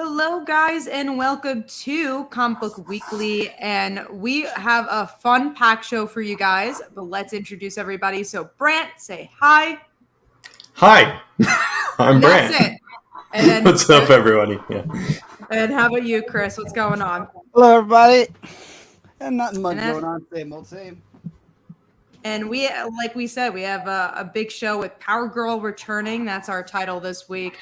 Hello, guys, and welcome to Comic Book Weekly. And we have a fun pack show for you guys, but let's introduce everybody. So, Brant, say hi. Hi, I'm Brant. That's it. And then, What's up, everybody? Yeah. And how about you, Chris? What's going on? Hello, everybody. And nothing much going on. Same old same. And we, like we said, we have a big show with Power Girl returning. That's our title this week.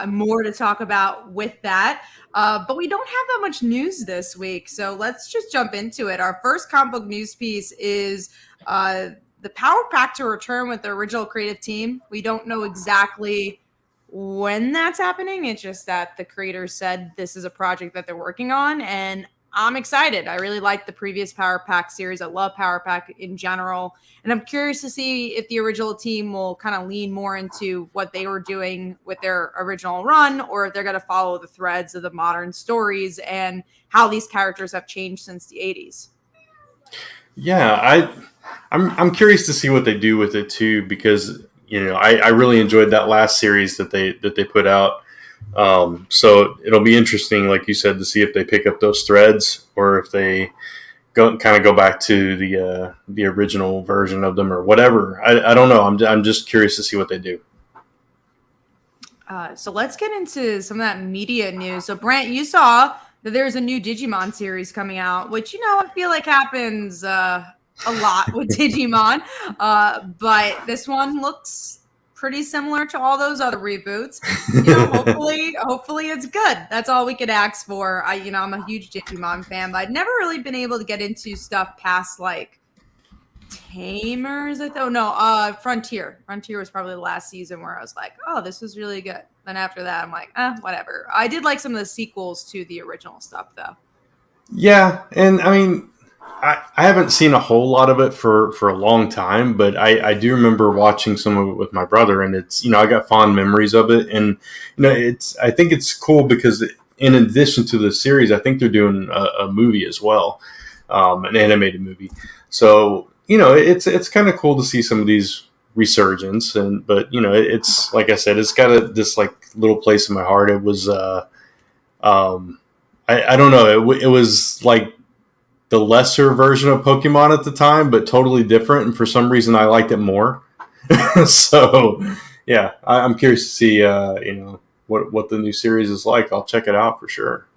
More to talk about with that. But we don't have that much news this week. So let's just jump into it. Our first comic book news piece is the Power Pack to return with the original creative team. We don't know exactly when that's happening. It's just that the creators said this is a project that they're working on. And I'm excited. I really like the previous Power Pack series. I love Power Pack in general. And I'm curious to see if the original team will kind of lean more into what they were doing with their original run, or if they're going to follow the threads of the modern stories and how these characters have changed since the 80s. Yeah, I'm curious to see what they do with it too, because I really enjoyed that last series that they put out. So it'll be interesting, like you said, to see if they pick up those threads or if they go back to the original version of them or whatever. I don't know. I'm just curious to see what they do. So let's get into some of that media news. So Brant, you saw that there's a new Digimon series coming out, which I feel like happens a lot with Digimon. But this one looks pretty similar to all those other reboots. Hopefully it's good. That's all we could ask for. I'm a huge Digimon fan, but I'd never really been able to get into stuff past like Tamers. Frontier. Frontier was probably the last season where I was like, oh, this was really good. Then after that, I'm like, whatever. I did like some of the sequels to the original stuff, though. Yeah, and I mean, I haven't seen a whole lot of it for a long time, but I do remember watching some of it with my brother, and it's I got fond memories of it, and I think it's cool because in addition to the series, I think they're doing a movie as well, an animated movie. So it's kind of cool to see some of these resurgence, but it's like I said, it's got this like little place in my heart. It was I don't know, it was like the lesser version of Pokemon at the time, but totally different. And for some reason, I liked it more. So, yeah, I'm curious to see, what the new series is like. I'll check it out for sure.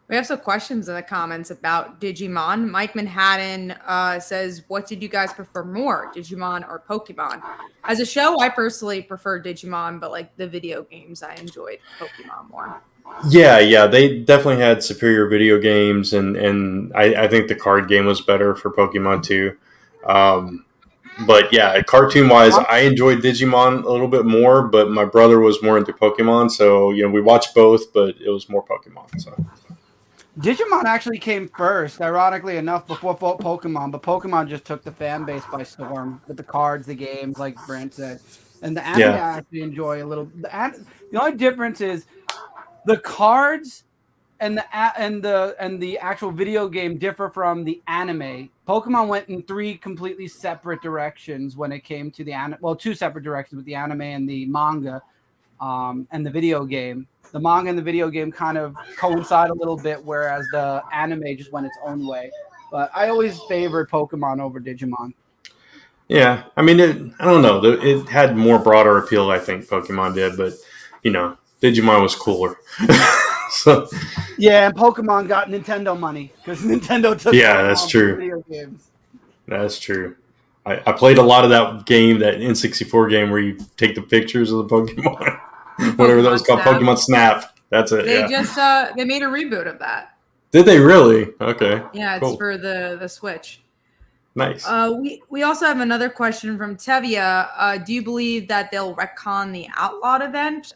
We have some questions in the comments about Digimon. Mike Manhattan says, what did you guys prefer more, Digimon or Pokemon? As a show, I personally prefer Digimon, but like the video games, I enjoyed Pokemon more. Yeah, they definitely had superior video games, and I think the card game was better for Pokemon too. But yeah, cartoon-wise, I enjoyed Digimon a little bit more, but my brother was more into Pokemon, so we watched both, but it was more Pokemon. So Digimon actually came first, ironically enough, before Pokemon, but Pokemon just took the fan base by storm with the cards, the games, like Brent said. And the anime I actually enjoy a little. The only difference is the cards and the actual video game differ from the anime. Pokemon went in three completely separate directions when it came to the anime. Well, two separate directions with the anime and the manga, and the video game. The manga and the video game kind of coincide a little bit, whereas the anime just went its own way. But I always favored Pokemon over Digimon. Yeah, I mean, I don't know. It had more broader appeal, I think, Pokemon did, but Digimon was cooler. So, yeah, and Pokemon got Nintendo money because Nintendo took that's true. Video games. That's true. I played a lot of that game, that N64 game where you take the pictures of the Pokemon. Whatever that was called, Pokemon Snap. That's it. They made a reboot of that. Did they really? Okay. Yeah, it's for the Switch. Nice. We also have another question from Tevia. Do you believe that they'll retcon the Outlawed event?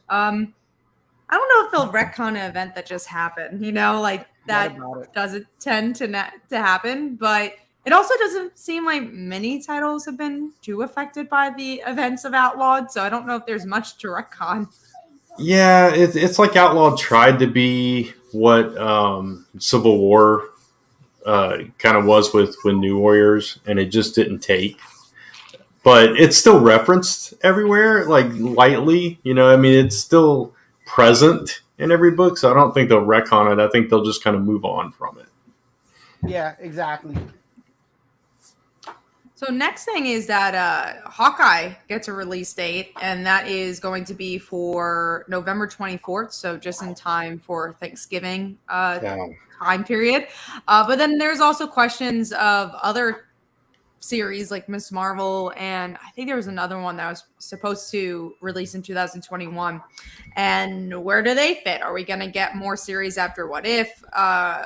I don't know if they'll retcon an event that just happened. That doesn't tend to happen, but it also doesn't seem like many titles have been too affected by the events of Outlawed, so I don't know if there's much to retcon. Yeah, it's like Outlawed tried to be what Civil War kind of was with New Warriors, and it just didn't take. But it's still referenced everywhere, like lightly. It's still present in every book, so I don't think they'll retcon it. I think they'll just kind of move on from it. Yeah, exactly. So next thing is that Hawkeye gets a release date, and that is going to be for November 24th, so just in time for Thanksgiving time period. But then there's also questions of other series like Miss Marvel, and I think there was another one that was supposed to release in 2021. And where do they fit? Are we going to get more series after What If,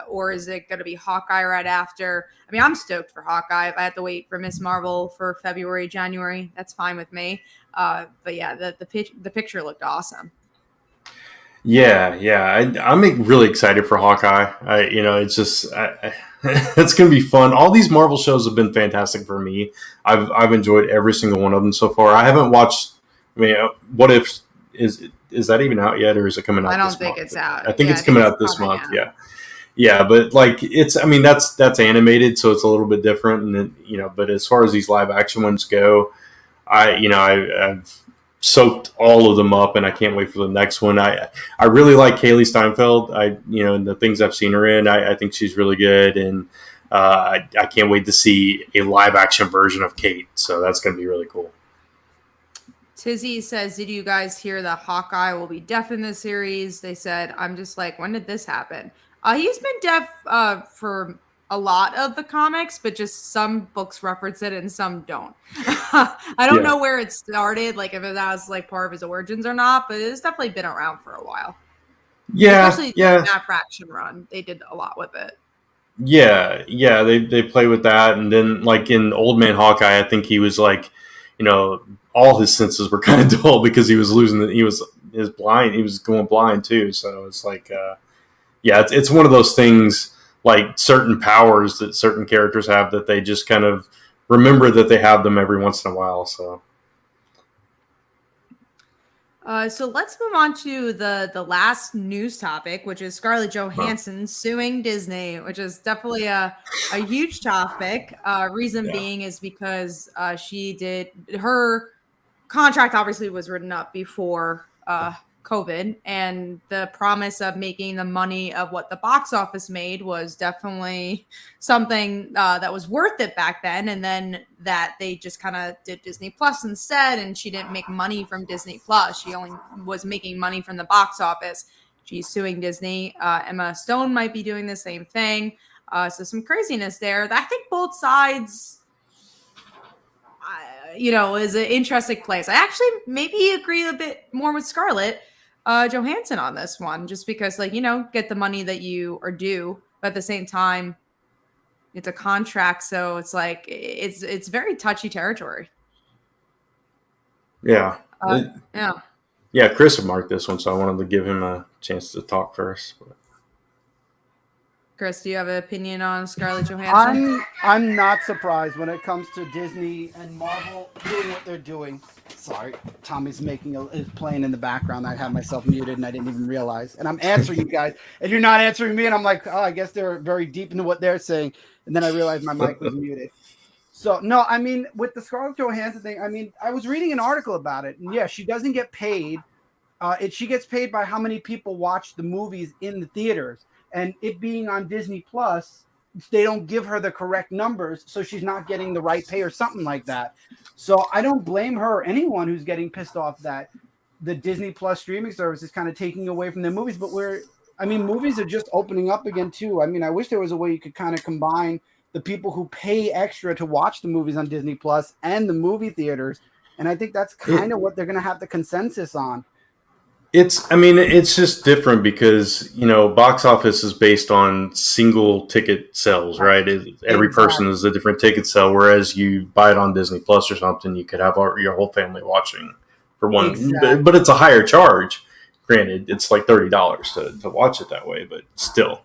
or is it going to be Hawkeye right after? I mean, I'm stoked for Hawkeye. If I have to wait for Miss Marvel for February, January, that's fine with me. But yeah, the picture looked awesome. Yeah, I'm really excited for Hawkeye. It's just it's going to be fun. All these Marvel shows have been fantastic for me. I've enjoyed every single one of them so far. I haven't watched. I mean, What If is that even out yet, or is it coming out? I don't think it's out. I think it's coming out this month. Yeah, but like it's. I mean, that's animated, so it's a little bit different. And then, but as far as these live action ones go, I've soaked all of them up, and I can't wait for the next one. I really like Haley Steinfeld. And the things I've seen her in, I think she's really good, and I can't wait to see a live action version of Kate. So that's going to be really cool. Tizzy says, "Did you guys hear that Hawkeye will be deaf in the series?" They said, "I'm just like, when did this happen?" He's been deaf for a lot of the comics, but just some books reference it and some don't. I don't know where it started, like if that was like part of his origins or not, but it's definitely been around for a while. Yeah, especially that Fraction run, they did a lot with it. Yeah, they play with that, and then like in Old Man Hawkeye, I think he was like, all his senses were kind of dull because he was he was blind, he was going blind too. So it's like, it's one of those things. Like certain powers that certain characters have that they just kind of remember that they have them every once in a while. So let's move on to the last news topic, which is Scarlett Johansson suing Disney, which is definitely a huge topic. Reason being is because her contract obviously was written up before COVID, and the promise of making the money of what the box office made was definitely something that was worth it back then. And then that they just kind of did Disney Plus instead, and she didn't make money from Disney Plus. She only was making money from the box office. She's suing Disney. Emma Stone might be doing the same thing. So some craziness there. I think both sides is an interesting place. I actually maybe agree a bit more with Scarlett Johansson on this one, just because get the money that you are due, but at the same time it's a contract, so it's like it's very touchy territory. Yeah. Chris had marked this one, so I wanted to give him a chance to talk first. Chris, do you have an opinion on Scarlett Johansson? I'm not surprised when it comes to Disney and Marvel doing what they're doing. Sorry, Tommy's is playing in the background. I have myself muted and I didn't even realize. And I'm answering you guys, and you're not answering me. And I'm like, I guess they're very deep into what they're saying. And then I realized my mic was muted. So no, I mean, with the Scarlett Johansson thing, I mean, I was reading an article about it, and she doesn't get paid. She gets paid by how many people watch the movies in the theaters. And it being on Disney Plus, they don't give her the correct numbers, so she's not getting the right pay or something like that. So I don't blame her or anyone who's getting pissed off that the Disney Plus streaming service is kind of taking away from their movies. But movies are just opening up again too. I mean, I wish there was a way you could kind of combine the people who pay extra to watch the movies on Disney Plus and the movie theaters. And I think that's kind of what they're going to have the consensus on. It's just different because, box office is based on single ticket sales, right? Every person is a different ticket sale, whereas you buy it on Disney Plus or something, you could have your whole family watching for one. Exactly. But it's a higher charge. Granted, it's like $30 to watch it that way, but still,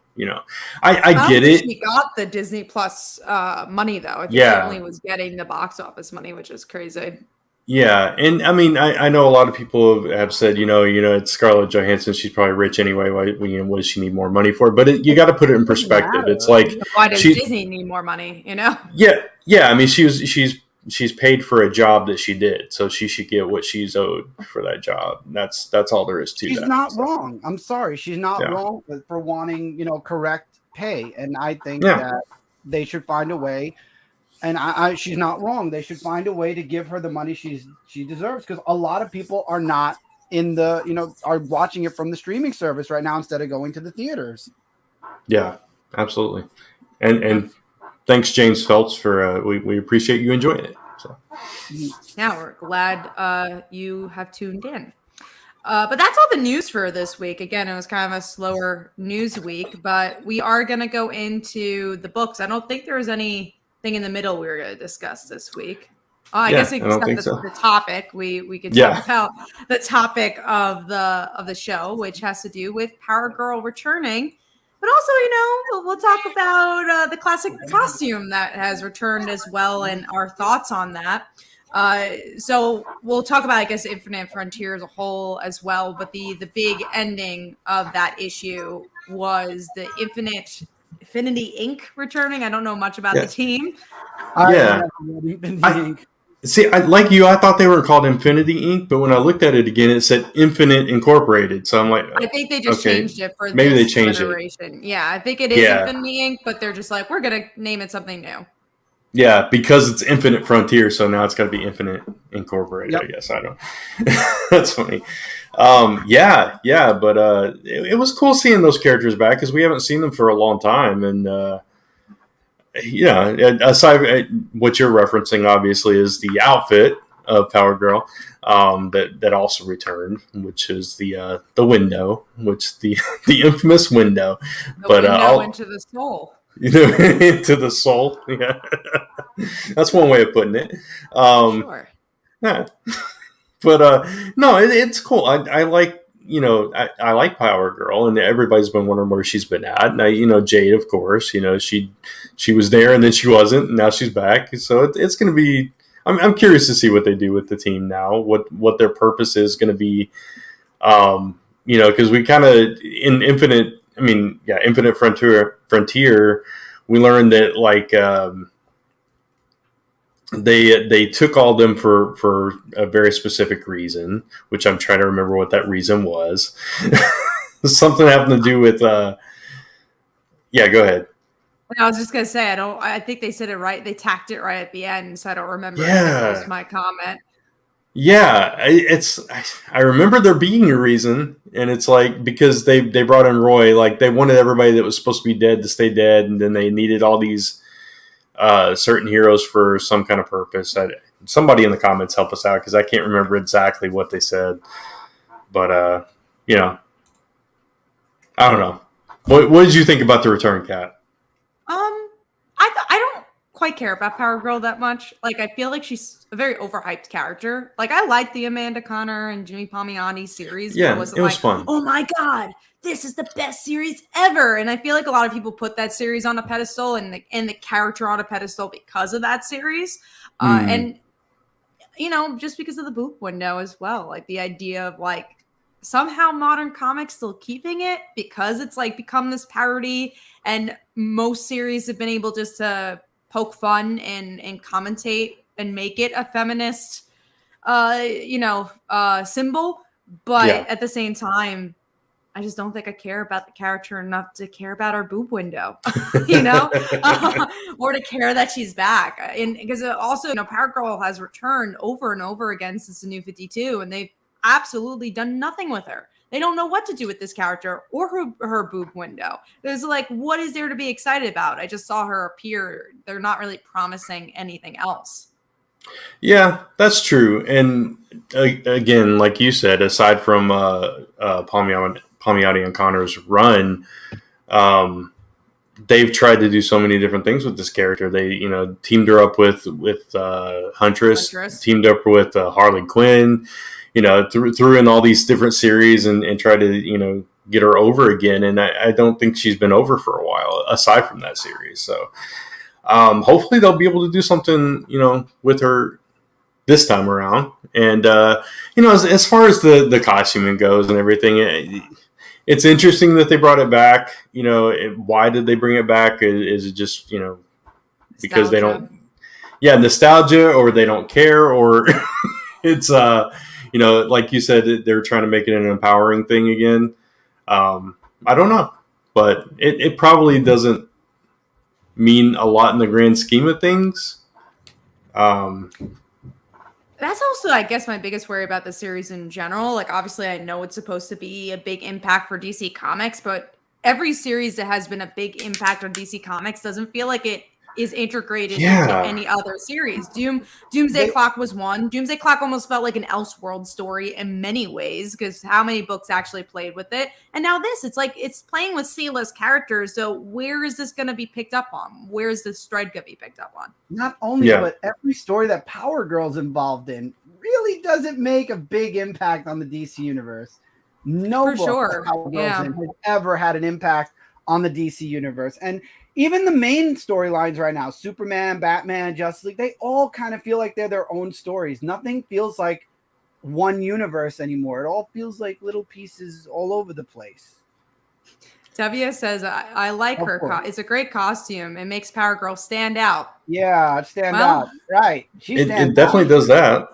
I get it. She got the Disney Plus money, though. I think she only was getting the box office money, which is crazy. Yeah, and I mean, I know a lot of people have said, it's Scarlett Johansson. She's probably rich anyway. Why, what does she need more money for? But you got to put it in perspective. It's like, why does Disney need more money? Yeah. I mean, she's she's paid for a job that she did, so she should get what she's owed for that job. That's all there is to She's that. not wrong. I'm sorry. She's not wrong for wanting, correct pay. And I think that they should find a way. And she's not wrong. They should find a way to give her the money she deserves, because a lot of people are not in the, are watching it from the streaming service right now instead of going to the theaters. Yeah, absolutely. And thanks, James Phelps, for we appreciate you enjoying it. So. Yeah, we're glad you have tuned in. But that's all the news for this week. Again, it was kind of a slower news week, but we are going to go into the books. I don't think there was anything in the middle we were going to discuss this week. I guess except the topic we could talk about the topic of the show, which has to do with Power Girl returning. But also, we'll talk about the classic costume that has returned as well and our thoughts on that. So we'll talk about, I guess, Infinite Frontier as a whole as well. But the big ending of that issue was the Infinity Inc. returning. I don't know much about the team. See, like you, I thought they were called Infinity Inc., but when I looked at it again, it said Infinite Incorporated. So I'm like, I think they just changed it for maybe this they changed iteration. It. Yeah, I think it is Infinity Inc., but they're just like, we're gonna name it something new. Yeah, because it's Infinite Frontier, so now it's got to be Infinite Incorporated. I guess I don't. That's funny. But it was cool seeing those characters back because we haven't seen them for a long time, and. Aside what you're referencing, obviously, is the outfit of Power Girl that also returned, which is the window, which the infamous window, window into the soul. Into the soul. Yeah, that's one way of putting it. Sure. Yeah, but no, it's cool. I like. I like Power Girl, and everybody's been wondering where she's been at. And Jade, of course, she was there and then she wasn't, and now she's back. So it's going to be. I'm curious to see what they do with the team now. What their purpose is going to be. Because we kind of in Infinite Frontier, we learned that They took all of them for a very specific reason, which I'm trying to remember what that reason was. Something having to do with go ahead. I was just gonna say I think they said it right. They tacked it right at the end, so I don't remember. Yeah, that was my comment. Yeah, I remember there being a reason, and it's like because they brought in Roy, like they wanted everybody that was supposed to be dead to stay dead, and then they needed all these certain heroes for some kind of purpose. Somebody in the comments help us out because I can't remember exactly what they said. But I don't know. What did you think about the return, Kat? I don't quite care about Power Girl that much. Like, I feel like she's a very overhyped character. Like, I like the Amanda Connor and Jimmy Palmiotti series. Yeah, but it was fun. Oh my god, this is the best series ever. And I feel like a lot of people put that series on a pedestal and the character on a pedestal because of that series. And, just because of the boob window as well. Like the idea of like somehow modern comics still keeping it because it's like become this parody, and most series have been able just to poke fun and commentate and make it a feminist, symbol. But at the same time, I just don't think I care about the character enough to care about our boob window, or to care that she's back. And because also, Power Girl has returned over and over again since the New 52, and they've absolutely done nothing with her. They don't know what to do with this character or her boob window. There's like, what is there to be excited about? I just saw her appear. They're not really promising anything else. Yeah, that's true. And again, like you said, aside from Palmiotti and Connor's run, they've tried to do so many different things with this character. They, teamed her up with Huntress, teamed up with Harley Quinn, threw in all these different series and tried to, get her over again. And I don't think she's been over for a while, aside from that series. So hopefully they'll be able to do something, with her this time around. And, as far as the costuming goes and everything, it's interesting that they brought it back. Why did they bring it back? Is it just, because they don't? yeah, nostalgia, or they don't care, or it's like you said, they're trying to make it an empowering thing again. I don't know, but it probably doesn't mean a lot in the grand scheme of things. Um, That's also, I guess, my biggest worry about the series in general. Like, obviously, I know it's supposed to be a big impact for DC Comics, but every series that has been a big impact on DC Comics doesn't feel like it is integrated into yeah, any other series. Doomsday Clock was one. Doomsday Clock almost felt like an Elseworld story in many ways, because how many books actually played with it? And now this, it's like it's playing with C-list characters. So where is this going to be picked up on? Where is this thread going to be picked up on? Not only, Yeah. but every story that Power Girl's involved in really doesn't make a big impact on the DC universe. No For book sure. that Power Girl's Yeah. in has ever had an impact on the DC universe. And even the main storylines right now, Superman, Batman, Justice League, they all kind of feel like they're their own stories. Nothing feels like one universe anymore. It all feels like little pieces all over the place. Tevia says, I like Of her. course. It's a great costume. It makes Power Girl stand out. Yeah, stand Well, out. Right. She it stands definitely out. does that.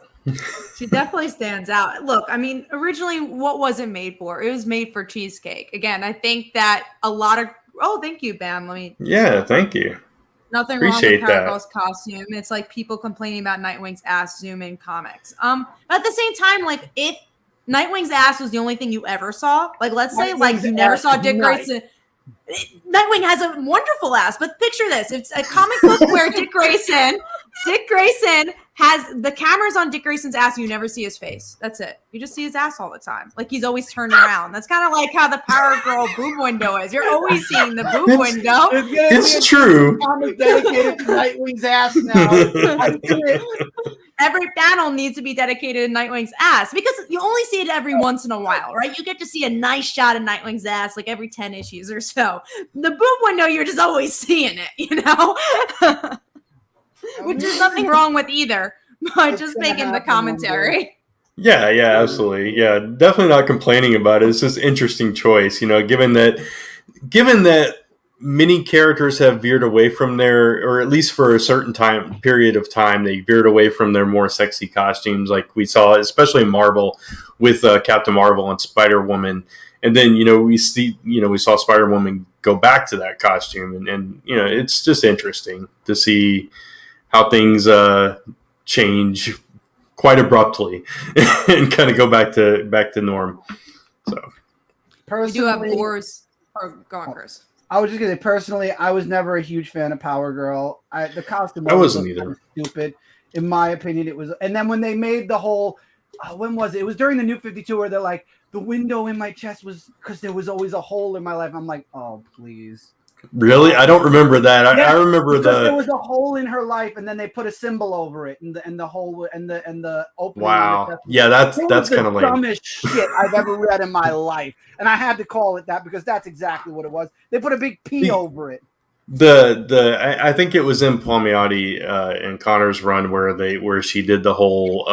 She definitely stands out. Look, I mean, originally, what was it made for? It was made for cheesecake. Again, I think that a lot of thank you, Bam. Yeah, thank you. Nothing wrong with Appreciate Power that. Girl's costume. It's like people complaining about Nightwing's ass zoom in comics. But at the same time, like if Nightwing's ass was the only thing you ever saw, like let's say like Nightwing's you never ass saw is Dick nice. Grayson. Nightwing has a wonderful ass, but picture this: it's a comic book where Dick Grayson has the cameras on Dick Grayson's ass, and you never see his face. That's it. You just see his ass all the time, like he's always turned around. That's kind of like how the Power Girl boob window is. You're always seeing the boob window. It's true. Comic dedicated to Nightwing's ass now. I see it. Every panel needs to be dedicated to Nightwing's ass because you only see it every once in a while, right? You get to see a nice shot of Nightwing's ass like every 10 issues or so. The boob window, you're just always seeing it, you know? Which is nothing wrong with either, but It's just gonna making the happen one commentary. Yeah, absolutely. Yeah, definitely not complaining about it. It's just interesting choice, given that many characters have veered away from their, or at least for a certain period of time, they veered away from their more sexy costumes, like we saw, especially in Marvel with Captain Marvel and Spider-Woman. And then, we saw Spider-Woman go back to that costume, and it's just interesting to see how things change quite abruptly and kind of go back to norm. So We do have wars. Go on, Chris. I was just gonna say, personally, I was never a huge fan of Power Girl. The costume I wasn't was either. stupid, in my opinion. It was, and then when they made the whole, when was it? It was during the New 52 where they're like, the window in my chest was because there was always a hole in my life. I'm like, oh please. Really, I don't remember that. I remember there was a hole in her life, and then they put a symbol over it, and the hole and the opening. Wow, yeah, that's kind of lame. Dumbest shit I've ever read in my life, and I had to call it that because that's exactly what it was. They put a big P over it. I think it was in Palmiotti and Connor's run where she did the whole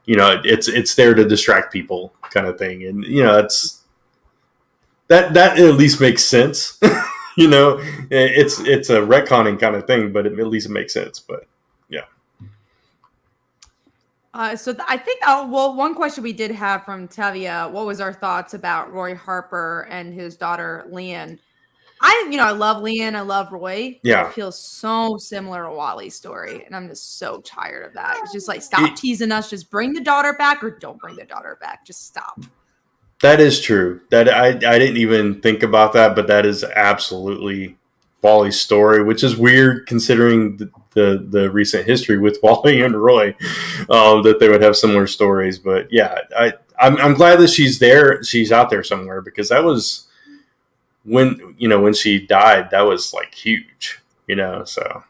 it's there to distract people kind of thing, and it's that at least makes sense. It's a retconning kind of thing, but at least it makes sense. But yeah. I think one question we did have from Tevia: what was our thoughts about Roy Harper and his daughter Leanne? I love Leanne. I love Roy. Yeah. It feels so similar to Wally's story, and I'm just so tired of that. It's just like, stop teasing us. Just bring the daughter back, or don't bring the daughter back. Just stop. That is true. That I didn't even think about that, but that is absolutely Wally's story, which is weird considering the recent history with Wally and Roy, that they would have similar stories. But yeah, I'm glad that she's there. She's out there somewhere, because that was when she died, that was like huge, so.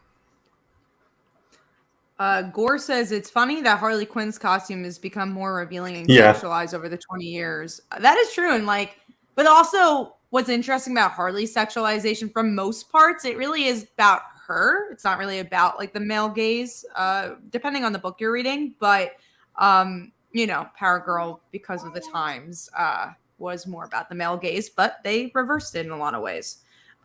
Gore says it's funny that Harley Quinn's costume has become more revealing and Yeah. sexualized over the 20 years. That is true. And but also what's interesting about Harley's sexualization, for most parts, it really is about her. It's not really about like the male gaze, depending on the book you're reading. But, Power Girl, because of the times, was more about the male gaze, but they reversed it in a lot of ways.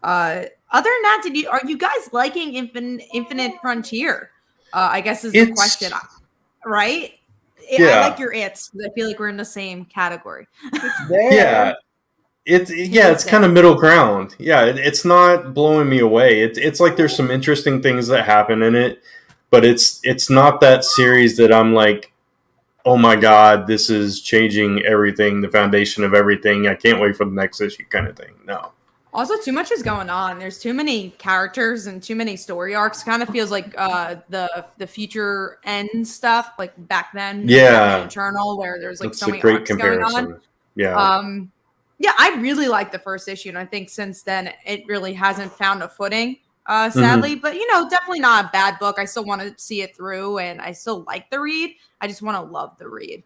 Other than that, are you guys liking Infinite Frontier? I guess is the question, right? Yeah. I like your its. I feel like we're in the same category. Yeah. It's kind of middle ground. Yeah, it's not blowing me away. It's like there's some interesting things that happen in it, but it's not that series that I'm like, oh my god, this is changing everything, the foundation of everything. I can't wait for the next issue, kind of thing. No. Also, too much is going on. There's too many characters and too many story arcs. Kind of feels like the future end stuff, like back then. Yeah. Eternal, where there's like That's so many a great arcs comparison. going on. Yeah. Yeah, I really liked the first issue, and I think since then it really hasn't found a footing, sadly. But definitely not a bad book. I still want to see it through, and I still like the read. I just want to love the read.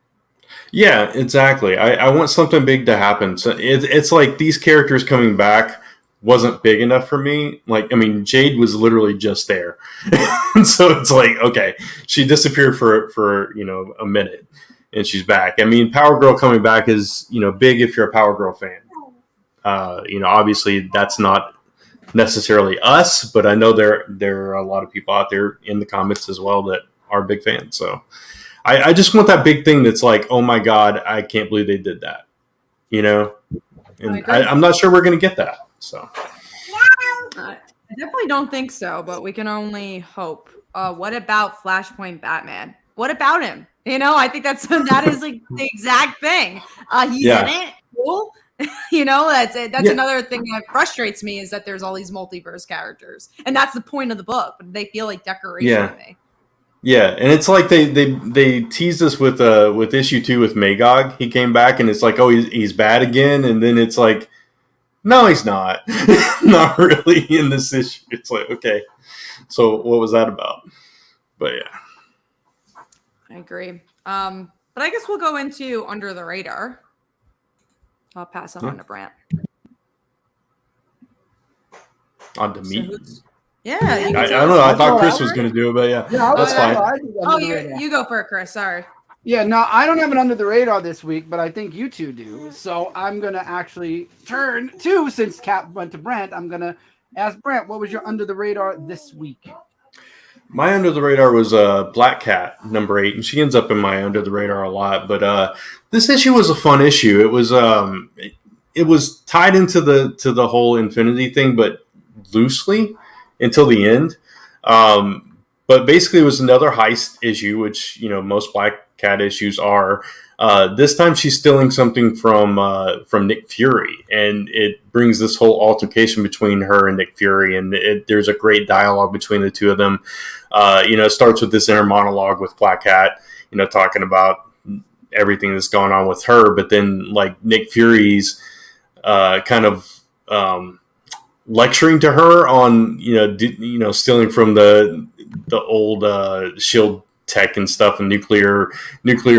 Yeah, exactly. I want something big to happen. So it's like these characters coming back wasn't big enough for me. Like, I mean, Jade was literally just there. And so it's like, okay, she disappeared for a minute and she's back. I mean, Power Girl coming back is, big if you're a Power Girl fan. Obviously that's not necessarily us, but I know there are a lot of people out there in the comics as well that are big fans. So I just want that big thing that's like, oh my God, I can't believe they did that. And I'm not sure we're going to get that. So I definitely don't think so, but we can only hope. What about Flashpoint Batman? What about him? I think that is like the exact thing. He's in it. Cool. That's it. That's another thing that frustrates me is that there's all these multiverse characters, and that's the point of the book. But they feel like decoration to me. Yeah, and it's like they teased us with issue 2 with Magog. He came back, and it's like, oh, he's bad again, and then it's like, no, he's not. Not really in this issue. It's like, okay, so what was that about? But yeah, I agree. But I guess we'll go into Under the Radar. I'll pass it on to Brant. On to me. Yeah, I don't know. I thought Chris was going to do it, but yeah that's fine. You go for it, Chris. Sorry. Yeah, no, I don't have an under the radar this week, but I think you two do. So I'm going to actually turn to, since Cap went to Brant, I'm going to ask Brant, what was your under the radar this week? My under the radar was Black Cat, number 8, and she ends up in my under the radar a lot. But this issue was a fun issue. It was tied into the whole Infinity thing, but loosely until the end. But basically, it was another heist issue, which most Black Cat issues are. This time, she's stealing something from Nick Fury, and it brings this whole altercation between her and Nick Fury, and there's a great dialogue between the two of them. It starts with this inner monologue with Black Cat, talking about everything that's going on with her, but then like Nick Fury's kind of lecturing to her on stealing from the old shield tech and stuff and nuclear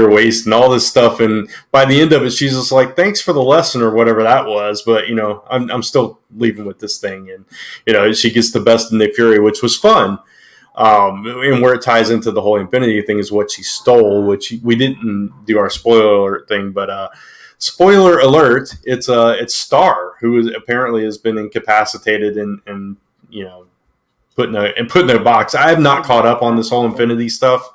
waste and all this stuff, and by the end of it she's just like, thanks for the lesson or whatever that was, but I'm still leaving with this thing, and she gets the best of Nick Fury, which was fun. And where it ties into the whole Infinity thing is what she stole, which we didn't do our spoiler alert thing, but spoiler alert, it's Star, who apparently has been incapacitated and put in a box. I have not caught up on this whole Infinity stuff,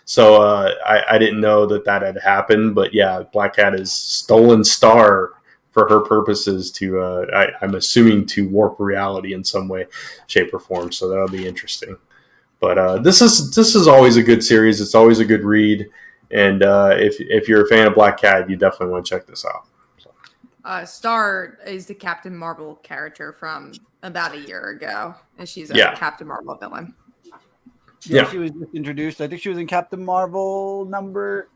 so I didn't know that had happened. But yeah, Black Cat has stolen Star for her purposes to, I'm assuming, to warp reality in some way, shape, or form. So that'll be interesting. But this is always a good series. It's always a good read. And if you're a fan of Black Cat, you definitely want to check this out. So. Star is the Captain Marvel character from about a year ago, and she's a Captain Marvel villain. Yeah, she was just introduced. I think she was in Captain Marvel number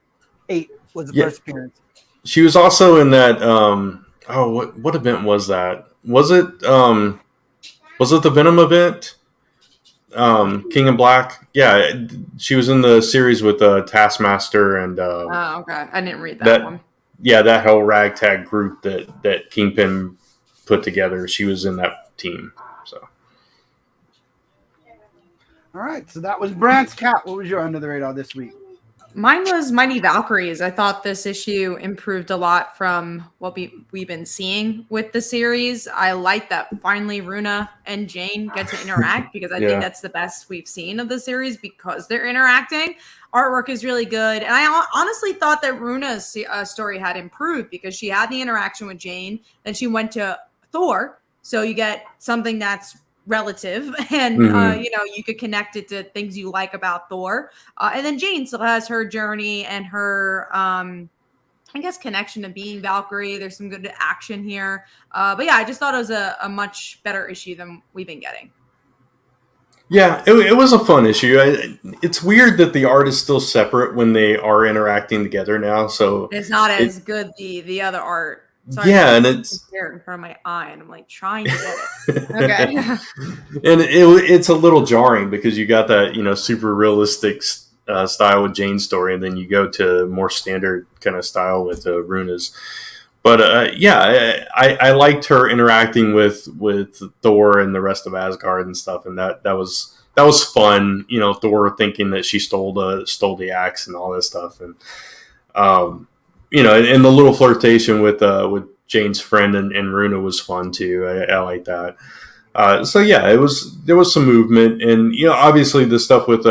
8 was the first appearance. She was also in that. What event was that? Was it the Venom event? King in Black. Yeah, she was in the series with Taskmaster and. Okay, I didn't read that one. Yeah, that whole ragtag group that Kingpin put together. She was in that team. So. All right, so that was Brant's Cat. What was your under the radar this week? Mine was Mighty Valkyries. I thought this issue improved a lot from what we've been seeing with the series. I like that finally Runa and Jane get to interact because I think Yeah. that's the best we've seen of the series because they're interacting. Artwork is really good. And I honestly thought that Runa's story had improved because she had the interaction with Jane, then she went to Thor. So you get something that's relative and Mm-hmm. you could connect it to things you like about Thor, and then Jane still has her journey and her I guess connection to being Valkyrie. There's some good action here, but yeah, I just thought it was a much better issue than we've been getting. Yeah, it was a fun issue. It's weird that the art is still separate when they are interacting together now. So It's not it, as good the other art. Sorry, yeah, and I'm it's here in front of my eye, and I'm like trying to get it. Okay. and it's a little jarring because you got that super realistic style with Jane's story, and then you go to more standard kind of style with Runa's. But yeah, I liked her interacting with Thor and the rest of Asgard and stuff, and that was fun. Thor thinking that she stole the axe and all this stuff, and and the little flirtation with Jane's friend and Runa was fun too. I like that. So yeah, there was some movement, and obviously the stuff with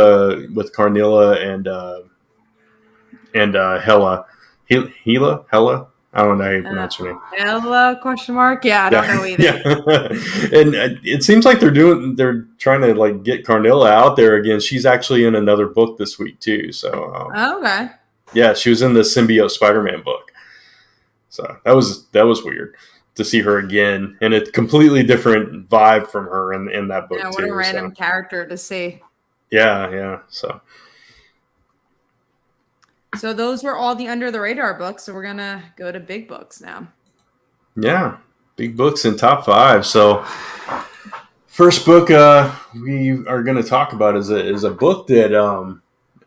Carnilla and Hela, Hela. I don't know how you pronounce her name. Ella question mark? Yeah, I don't know either. Yeah, and it seems like they're trying to like get Carnilla out there again. She's actually in another book this week too. So Okay. yeah, she was in the Symbiote Spider-Man book. So that was weird to see her again, and a completely different vibe from her in that book Yeah, what too. a random character to see. Yeah. So those were all the under the radar books. So we're gonna go to big books now. Yeah, big books in top 5. So first book we are going to talk about is a book that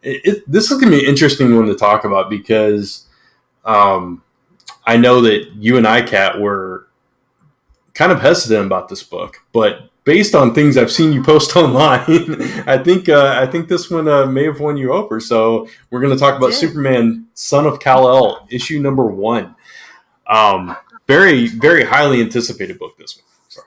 this is going to be an interesting one to talk about because I know that you and I, Kat, were kind of hesitant about this book, but based on things I've seen you post online, I think this one may have won you over. So we're going to talk about Superman, Son of Kal-El, issue number 1. Very, very highly anticipated book, this one. So.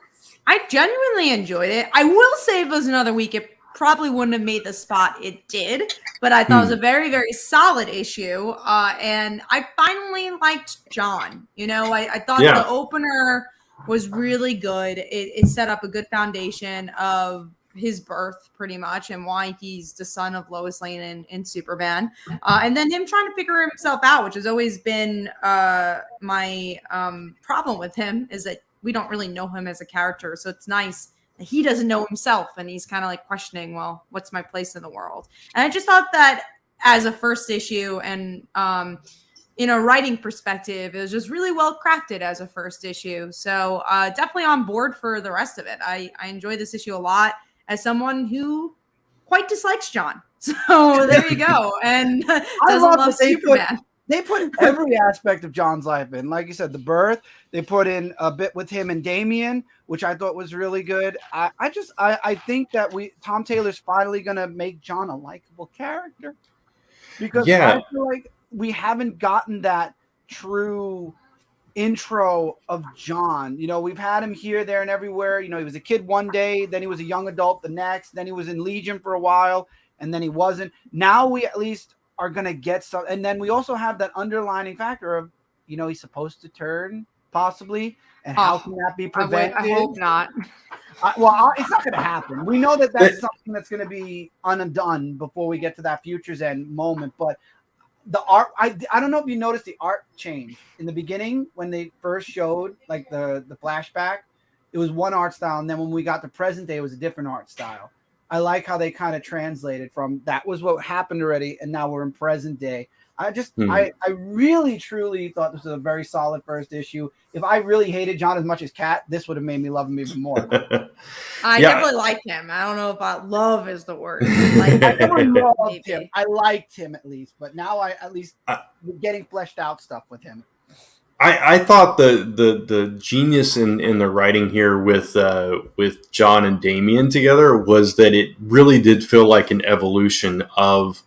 I genuinely enjoyed it. I will say if it was another week, it probably wouldn't have made the spot it did, but I thought it was a very, very solid issue. And I finally liked John. I thought the opener was really good. It set up a good foundation of his birth pretty much and why he's the son of Lois Lane and Superman. And then him trying to figure himself out, which has always been my problem with him, is that we don't really know him as a character. So it's nice that he doesn't know himself and he's kind of like questioning, well, what's my place in the world? And I just thought that as a first issue and in a writing perspective, it was just really well crafted as a first issue. So definitely on board for the rest of it. I enjoy this issue a lot as someone who quite dislikes John. So there you go. And doesn't love Superman. They put every aspect of John's life in. Like you said, the birth. They put in a bit with him and Damian, which I thought was really good. I think that Tom Taylor's finally going to make John a likable character. Because I feel like we haven't gotten that true intro of John. We've had him here, there, and everywhere. He was a kid one day, then he was a young adult the next, then he was in Legion for a while, and then he wasn't. Now we at least are going to get some. And then we also have that underlining factor of, he's supposed to turn possibly. And how can that be prevented? I hope not. It's not going to happen. We know that that's something that's going to be undone before we get to that Future's End moment. But the art, I don't know if you noticed the art change in the beginning when they first showed like the flashback. It was one art style, and then when we got to present day, it was a different art style. I like how they kind of translated from that was what happened already, and now we're in present day. I really, truly thought this was a very solid first issue. If I really hated John as much as Kat, this would have made me love him even more. I definitely like him. I don't know if love is the word. I loved him. I liked him at least, but now I at least getting fleshed out stuff with him. I thought the genius in the writing here with John and Damian together was that it really did feel like an evolution of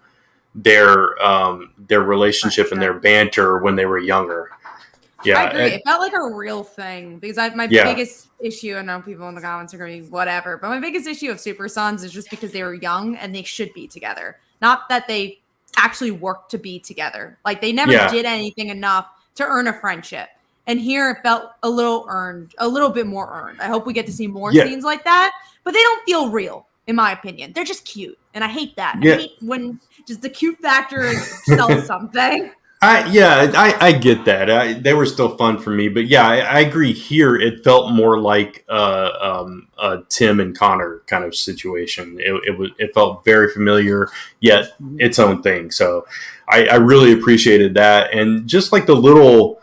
their relationship and their banter when they were younger. Yeah, I agree. It felt like a real thing because my biggest issue, I know people in the comments are going to be whatever, but my biggest issue of Super Sons is just because they were young and they should be together. Not that they actually worked to be together. Like they never did anything enough to earn a friendship. And here it felt a little bit more earned. I hope we get to see more scenes like that, but they don't feel real, in my opinion. They're just cute. And I hate that. I hate when just the cute factor sells something. I get that. They were still fun for me, but I agree. Here, it felt more like a Tim and Connor kind of situation. It felt very familiar, yet its own thing. So I really appreciated that, and just like the little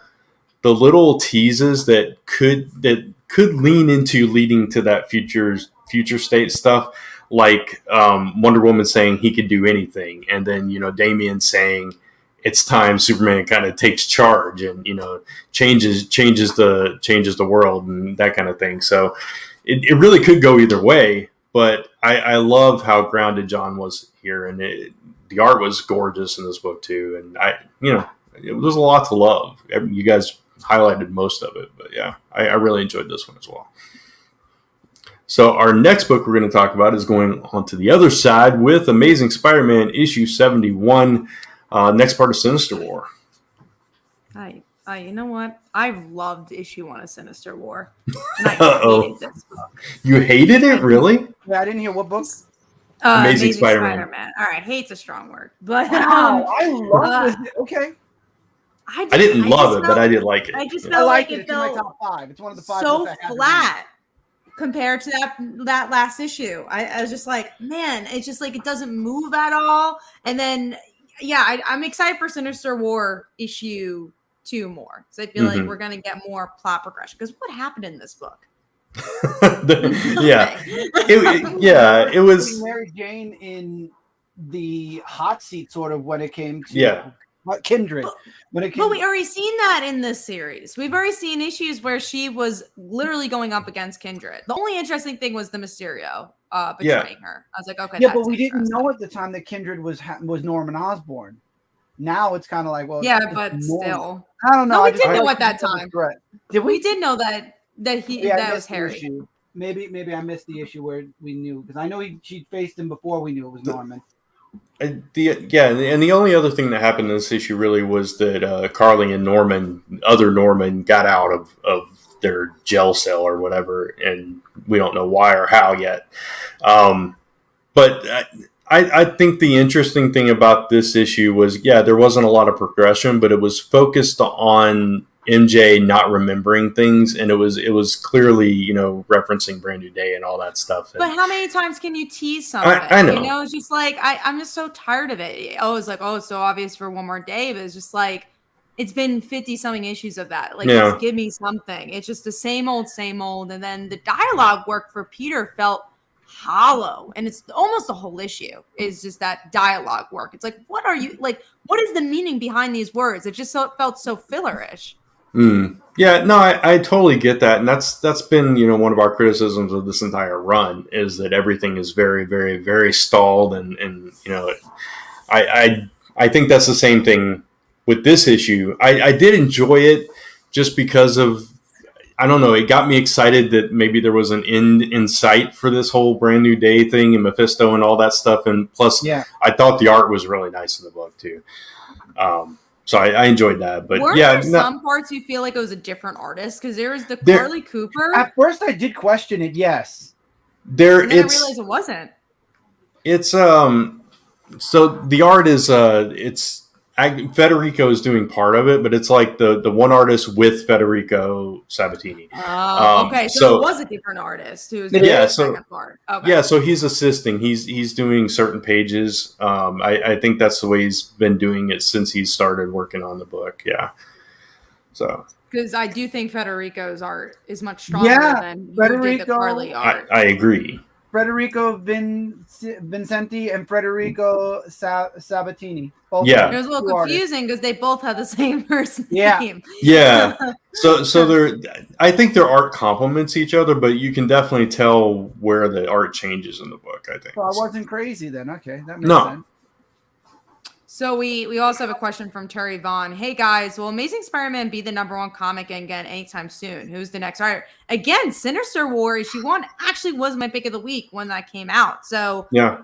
teases that could lean into leading to that future state stuff, like Wonder Woman saying he could do anything, and then Damian saying it's time Superman kind of takes charge and changes the world and that kind of thing. So it really could go either way, but I love how grounded John was here, and the art was gorgeous in this book too, and it was a lot to love. You guys highlighted most of it, but I really enjoyed this one as well. So our next book we're going to talk about is going on to the other side with Amazing Spider-Man issue 71. Next part of Sinister War. You know what? I loved issue 1 of Sinister War. And I hated this book. You hated it, really? Yeah, I didn't hear what book. Amazing Spider-Man. All right, hate's a strong word, but wow, I love this. Okay. I didn't love it, but I did like it. I just felt like it felt in my top 5. It's one of the 5 so flat compared to that last issue. I was just like, man, it's just like it doesn't move at all. And then I'm excited for Sinister War issue 2 more because I feel like we're gonna get more plot progression. Because what happened in this book? It was Mary Jane in the hot seat, sort of, when it came to Kindred. But we already seen that in this series. We've already seen issues where she was literally going up against Kindred. The only interesting thing was the Mysterio betraying her. I was like, okay, but we didn't know at the time that Kindred was Norman Osborn. Now it's kind of like, well, but still, I don't know. No, we did know at that time. Did we? We did know that was Harry. Issue. Maybe I missed the issue where we knew, because I know she faced him before we knew it was Norman. And the only other thing that happened in this issue really was that Carly and other Norman, got out of their jail cell or whatever, and we don't know why or how yet. But I think the interesting thing about this issue was, there wasn't a lot of progression, but it was focused on MJ not remembering things, and it was clearly referencing Brand New Day and all that stuff. But how many times can you tease something? I know. It's just like I'm just so tired of it. It's like, it's so obvious for one more day, but it's just like it's been 50-something issues of that. Like, just give me something. It's just the same old, and then the dialogue work for Peter felt hollow, and it's almost the whole issue is just that dialogue work. It's like, what is the meaning behind these words? It just felt so fillerish. I totally get that, and that's been one of our criticisms of this entire run, is that everything is very, very, very stalled, and I think that's the same thing with this issue. I did enjoy it just because of, I don't know, it got me excited that maybe there was an end in sight for this whole Brand New Day thing and Mephisto and all that stuff. And plus, I thought the art was really nice in the book too. So I enjoyed that. But were there some parts you feel like it was a different artist? Because there was the Carly Cooper. At first, I did question it. Yes. And then I realized it wasn't. It's so the art is Federico is doing part of it, but it's like the one artist with Federico Sabatini. Okay, so it was a different artist who was doing the second part. Okay. Yeah, so he's assisting. He's doing certain pages. I think that's the way he's been doing it since he started working on the book. Yeah. So. Because I do think Federico's art is much stronger than the Carly art. I agree. Federico Vincenti and Federico Sabatini. Both it was a little confusing because they both have the same first name. Yeah. So I think their art complements each other, but you can definitely tell where the art changes in the book, I think. Well, I wasn't crazy then. Okay, that makes sense. So we also have a question from Terry Vaughn. Hey guys, will Amazing Spider-Man be the #1 comic again anytime soon? Who's the next writer? Again, Sinister War issue 1 actually was my pick of the week when that came out. So Yeah.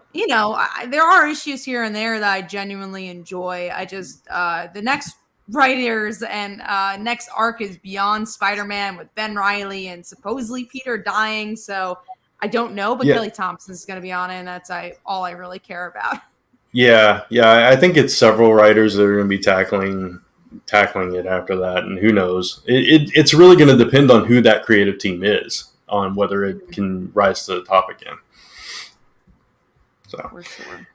there are issues here and there that I genuinely enjoy. I just the next writers and next arc is Beyond Spider-Man with Ben Reilly and supposedly Peter dying. So I don't know, but Kelly Thompson is going to be on it, and that's all I really care about. Yeah. I think it's several writers that are going to be tackling it after that, and who knows? It's really going to depend on who that creative team is, on whether it can rise to the top again. So, for sure.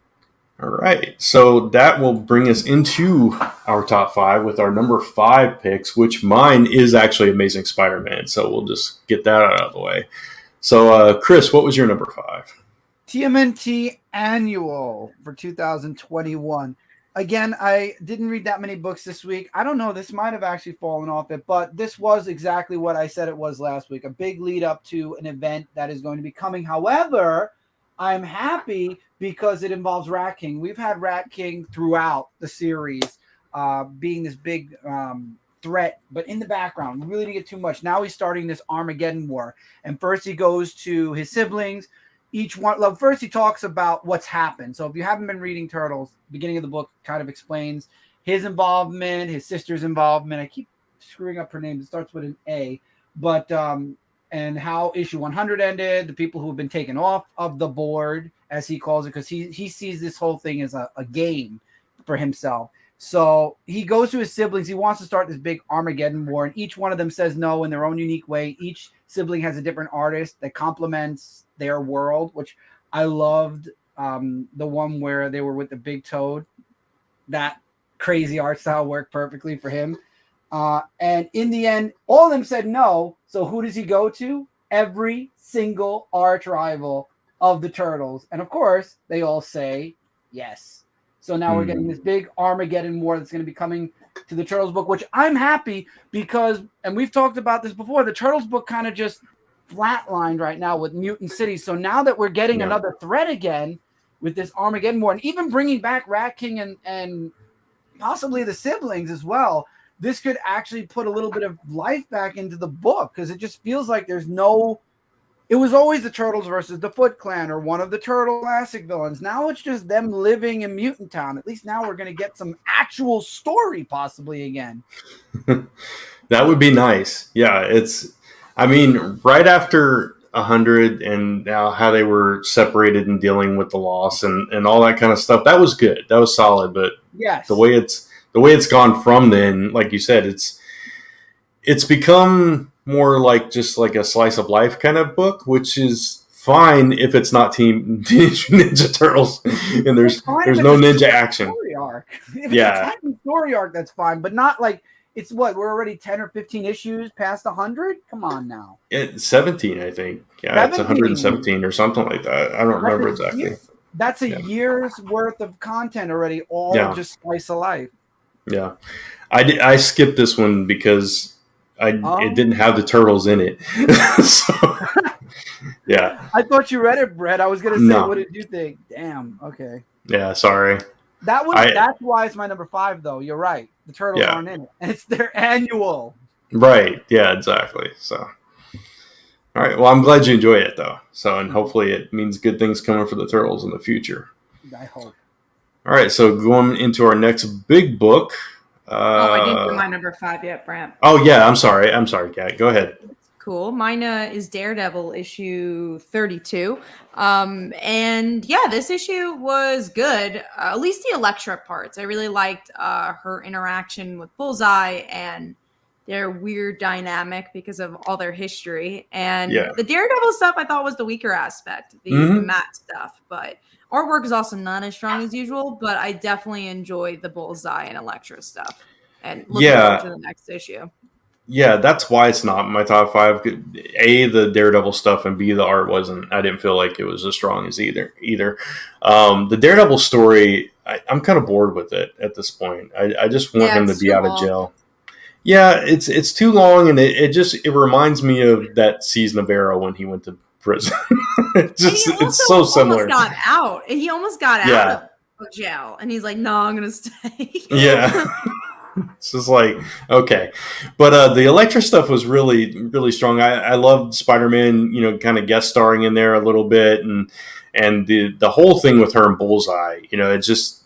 All right, so that will bring us into our top 5 with our number 5 picks, which mine is actually Amazing Spider-Man. So we'll just get that out of the way. So, Chris, what was your number 5? TMNT Annual for 2021. Again, I didn't read that many books this week. I don't know. This might have actually fallen off it, but this was exactly what I said it was last week. A big lead up to an event that is going to be coming. However, I'm happy because it involves Rat King. We've had Rat King throughout the series being this big threat, but in the background, we really didn't get too much. Now he's starting this Armageddon war. And first he goes to his siblings. Each one, well, first he talks about what's happened. So if you haven't been reading Turtles, the beginning of the book kind of explains his involvement, his sister's involvement. I keep screwing up her name. It starts with an A. But and how issue 100 ended, the people who have been taken off of the board, as he calls it, because he sees this whole thing as a game for himself. So he goes to his siblings. He wants to start this big Armageddon war, and each one of them says no in their own unique way. Each sibling has a different artist that complements their world, which I loved. The one where they were with the big toad, that crazy art style worked perfectly for him. And in the end, all of them said no. So who does he go to? Every single arch rival of the Turtles. And of course, they all say yes. So now we're getting this big Armageddon war that's going to be coming to the Turtles book, which I'm happy because, and we've talked about this before, the Turtles book kind of just flatlined right now with Mutant City. So now that we're getting another threat again with this Armageddon war, and even bringing back Rat King and possibly the siblings as well, this could actually put a little bit of life back into the book, because it just feels like there's no, it was always the Turtles versus the Foot Clan or one of the Turtle classic villains. Now it's just them living in Mutant Town. At least now we're going to get some actual story possibly again. That would be nice. Yeah, I mean, right after 100 and now how they were separated and dealing with the loss and all that kind of stuff, that was good. That was solid. But yes, the way it's gone from then, like you said, it's become more like just like a slice of life kind of book, which is fine if it's not Teenage Ninja Turtles and there's no ninja action. Story arc. If it's a tiny story arc, that's fine, but not like it's we're already 10 or 15 issues past 100. Come on now. It's 17, I think. Yeah, 17. It's 117 or something like that. I don't remember exactly. That's a year's worth of content already, all just slice of life. Yeah, I skipped this one because it didn't have the Turtles in it. So, yeah. I thought you read it, Brett. I was gonna say, what did you think? Damn. Okay. Yeah. Sorry. That's why it's my number 5, though. You're right. The Turtles aren't in it, and it's their annual. Right. Yeah. Exactly. So. All right. Well, I'm glad you enjoy it, though. So, and hopefully, it means good things coming for the Turtles in the future. I hope. All right. So, going into our next big book. I didn't do my number 5 yet, Brant. Oh yeah, I'm sorry, Kat. Go ahead. Cool. Mine is Daredevil issue 32. And yeah, this issue was good. At least the Elektra parts. I really liked her interaction with Bullseye and their weird dynamic because of all their history. And the Daredevil stuff I thought was the weaker aspect, the matte stuff. But artwork is also not as strong as usual, but I definitely enjoyed the Bullseye and Elektra stuff. And looking forward to the next issue. Yeah, that's why it's not my top 5. A, the Daredevil stuff, and B, the art wasn't. I didn't feel like it was as strong as either. The Daredevil story, I'm kind of bored with it at this point. I just want him to be out of jail. Yeah, it's too long, and it reminds me of that season of Arrow when he went to prison. It's so similar. He almost got out go to jail. And he's like, no, I'm going to stay. Yeah. It's just like, okay. But the Elektra stuff was really, really strong. I loved Spider-Man, kind of guest starring in there a little bit. And the whole thing with her and Bullseye, it's just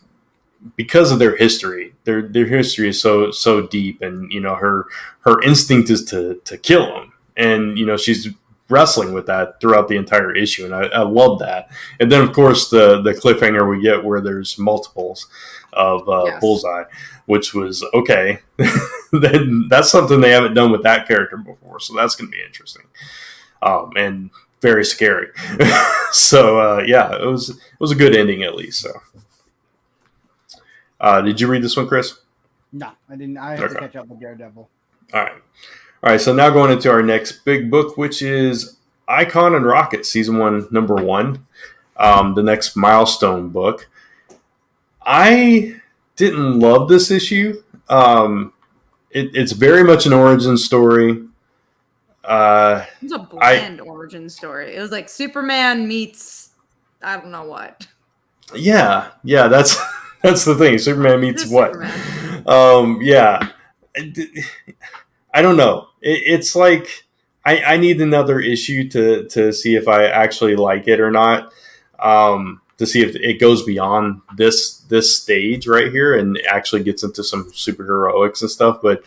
because of their history. Their history is so deep. And, her instinct is to kill him. And, she's wrestling with that throughout the entire issue. And I love that. And then, of course, the cliffhanger we get where there's multiples of Bullseye, which was okay. That's something they haven't done with that character before, so that's going to be interesting and very scary. So it was a good ending at least. So, did you read this one, Chris? No, I didn't. I have to catch up with Daredevil. All right. So now going into our next big book, which is Icon and Rocket, Season 1, Number 1, the next milestone book. I didn't love this issue. It's very much an origin story. It's a bland origin story. It was like Superman meets I don't know what. Yeah, that's the thing. Superman meets what? Superman. I don't know. It's like I need another issue to see if I actually like it or not. To see if it goes beyond this stage right here and actually gets into some superheroics and stuff. But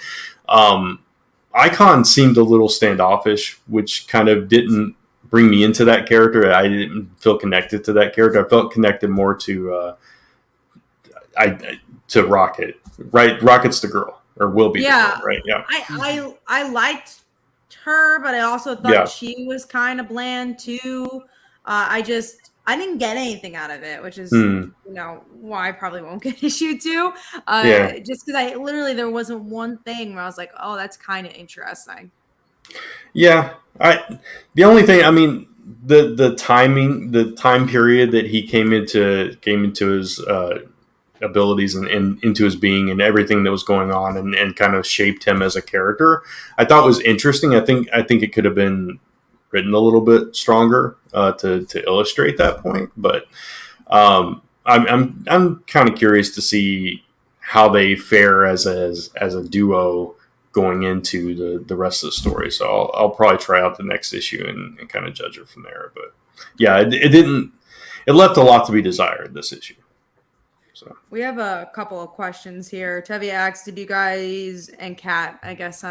Icon seemed a little standoffish, which kind of didn't bring me into that character. I didn't feel connected to that character. I felt connected more to Rocket. Right, Rocket's the girl, or will be the girl, right? Yeah. I liked her, but I also thought she was kind of bland too. I didn't get anything out of it, which is why I probably won't get issue 2. Just because there wasn't one thing where I was like, oh, that's kind of interesting. Yeah, the only thing, I mean, the timing, the time period that he came into his abilities and into his being and everything that was going on and kind of shaped him as a character, I thought was interesting. I think it could have been written a little bit stronger to illustrate that point, but I'm kind of curious to see how they fare as a duo going into the rest of the story. So I'll probably try out the next issue and kind of judge it from there. But yeah, it left a lot to be desired, this issue. So we have a couple of questions here. Tevye asks, did you guys and Kat, I guess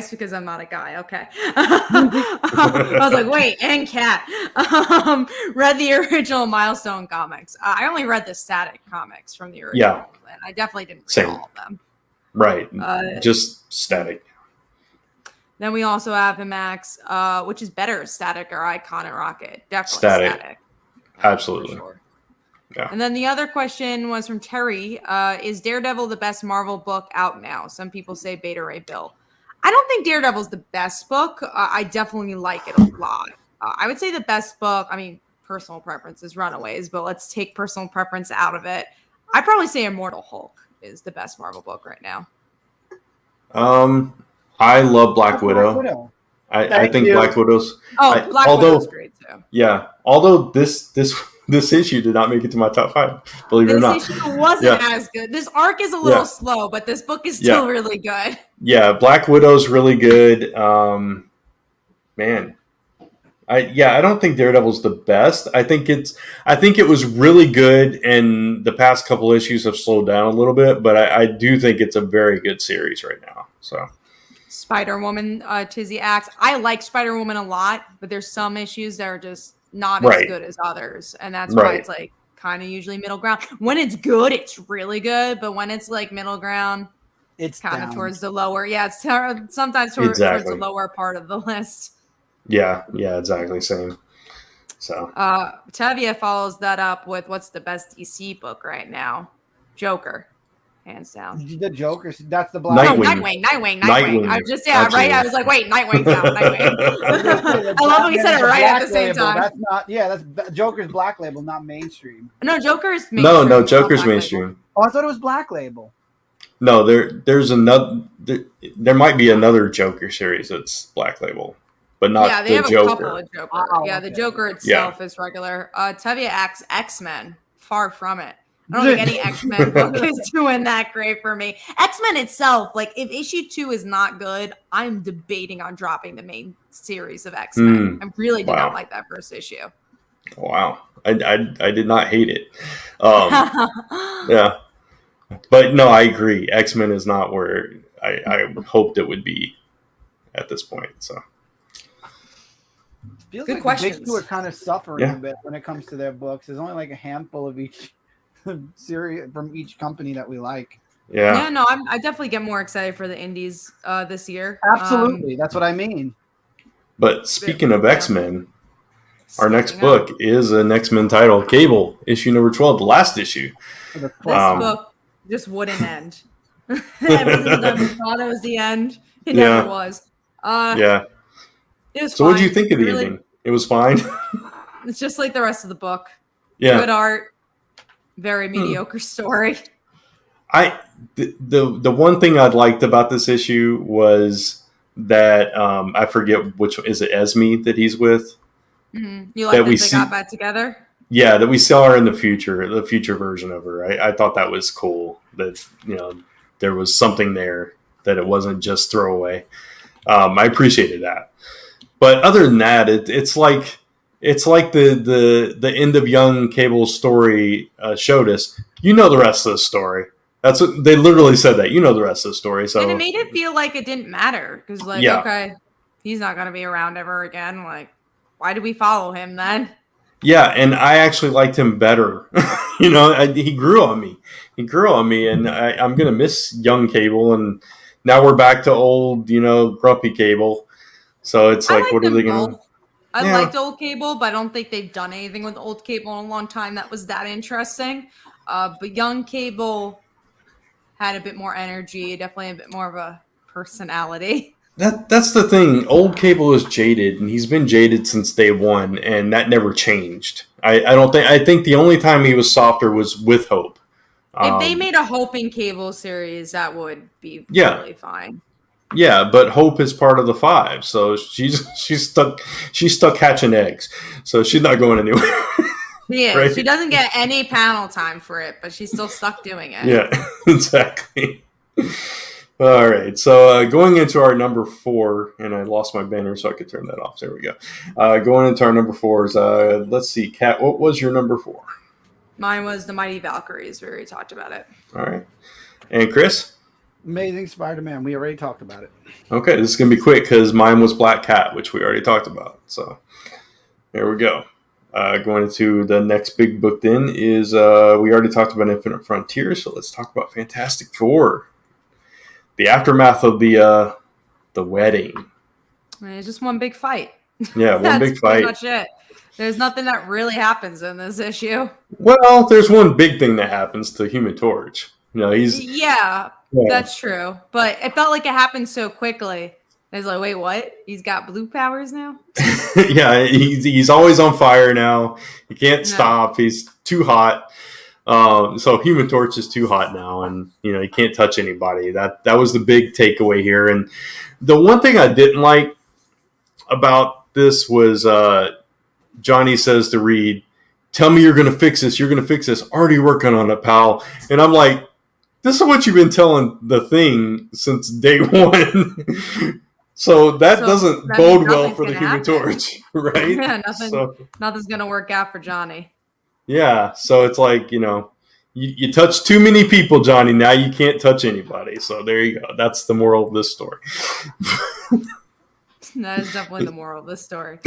because I'm not a guy. Okay. I was like, wait, and Kat read the original Milestone comics. I only read the Static comics from the original. And I definitely didn't read all of them. Right. Just Static. Then we also have him ask, which is better, Static or Icon and Rocket? Definitely Static. Absolutely. Sure. Yeah. And then the other question was from Terry. Is Daredevil the best Marvel book out now? Some people say Beta Ray Bill. I don't think Daredevil's the best book. I definitely like it a lot. I would say the best book, I mean, personal preference is Runaways, but let's take personal preference out of it. I'd probably say Immortal Hulk is the best Marvel book right now. I love Black Widow. I think Black Widow's... Black Widow's great too. Yeah. Although this issue did not make it to my top 5, believe it or not. This issue wasn't as good. This arc is a little slow, but this book is still really good. Yeah, Black Widow's really good. Man. I don't think Daredevil's the best. I think it was really good, and the past couple issues have slowed down a little bit, but I do think it's a very good series right now. So Spider-Woman, Tizzy asks, I like Spider-Woman a lot, but there's some issues that are just not as good as others, and that's why it's like kind of usually middle ground. When it's good, it's really good, but when it's like middle ground, it's kind of towards the lower. Yeah, it's sometimes towards the lower part of the list. Yeah, exactly. Same. So Tevye follows that up with, what's the best DC book right now? Joker. Hands down. The Joker. That's the Black. Nightwing. I was just right. I was like, wait, Nightwing's out. Nightwing. I love when you said it right at the same time. That's not. Yeah, that's Joker's Black Label, not mainstream. No, Joker's mainstream. No, Joker's mainstream. Oh, I thought it was Black Label. No, there's another. There might be another Joker series that's Black Label, but not the Joker. Yeah, they have a couple of Joker. The Joker itself is regular. Tevye asks X-Men. Far from it. I don't think any X-Men book is doing that great for me. X-Men itself, like if issue 2 is not good, I'm debating on dropping the main series of X-Men. I really did not like that first issue. Wow. I did not hate it. Yeah. But no, I agree. X-Men is not where I hoped it would be at this point. So feels good like questions. The big two are kind of suffering a bit when it comes to their books. There's only like a handful of each series from each company that we like. Yeah. No, I definitely get more excited for the indies this year. Absolutely. That's what I mean. But speaking of X-Men, our next book is an X-Men title, Cable, issue number 12, the last issue. This book just wouldn't end. Everything that we thought it was the end, it never was. Yeah. It was so what did you think of the ending? It was fine. It's just like the rest of the book. Yeah. Good art, very mediocre story. The one thing I liked about this issue was that I forget which one, is it Esme that he's with? Mm-hmm. You like that they got back together? Yeah, that we saw her in the future version of her. I thought that was cool. That there was something there, that it wasn't just throwaway. I appreciated that. But other than that, it's like the end of young Cable's story showed us. You know the rest of the story. That's what they literally said, that you know the rest of the story. So and it made it feel like it didn't matter because, okay, he's not going to be around ever again. Like, why did we follow him then? Yeah, and I actually liked him better. He grew on me. And I'm going to miss young Cable. And now we're back to old, grumpy Cable. So it's like, what are they going to... I liked old Cable, but I don't think they've done anything with old Cable in a long time that was that interesting. But young Cable had a bit more energy, definitely a bit more of a personality. That's the thing. Old Cable is jaded, and he's been jaded since day one, and that never changed. I think the only time he was softer was with Hope. If they made a Hope and Cable series, that would be really fine. Yeah, but Hope is part of the 5, so she's stuck hatching eggs, so she's not going anywhere. Yeah, right? She doesn't get any panel time for it, but she's still stuck doing it. Yeah, exactly. All right, so going into our number 4, and I lost my banner, so I could turn that off. There we go. Going into our number 4s, let's see, Kat, what was your number 4? Mine was The Mighty Valkyries. We already talked about it. All right. And Chris? Amazing Spider-Man. We already talked about it. Okay, this is going to be quick because mine was Black Cat, which we already talked about. So there we go. Going into the next big book then is, we already talked about Infinite Frontier, so let's talk about Fantastic Four. The aftermath of the wedding. It's just one big fight. Yeah, one big fight. That's pretty much it. There's nothing that really happens in this issue. Well, there's one big thing that happens to Human Torch. Yeah, that's true. But it felt like it happened so quickly. It's like, wait, what? He's got blue powers now? Yeah, he's always on fire now. He can't stop. He's too hot. So Human Torch is too hot now, and he can't touch anybody. That was the big takeaway here. And the one thing I didn't like about this was Johnny says to Reed, "Tell me you're going to fix this. You're going to fix this. Already working on it, pal." And I'm like, this is what you've been telling the Thing since day one. So that doesn't bode well for the Human Torch, right? Yeah, nothing's going to work out for Johnny. Yeah, so it's like, you touch too many people, Johnny. Now you can't touch anybody. So there you go. That's the moral of this story. That is definitely the moral of this story.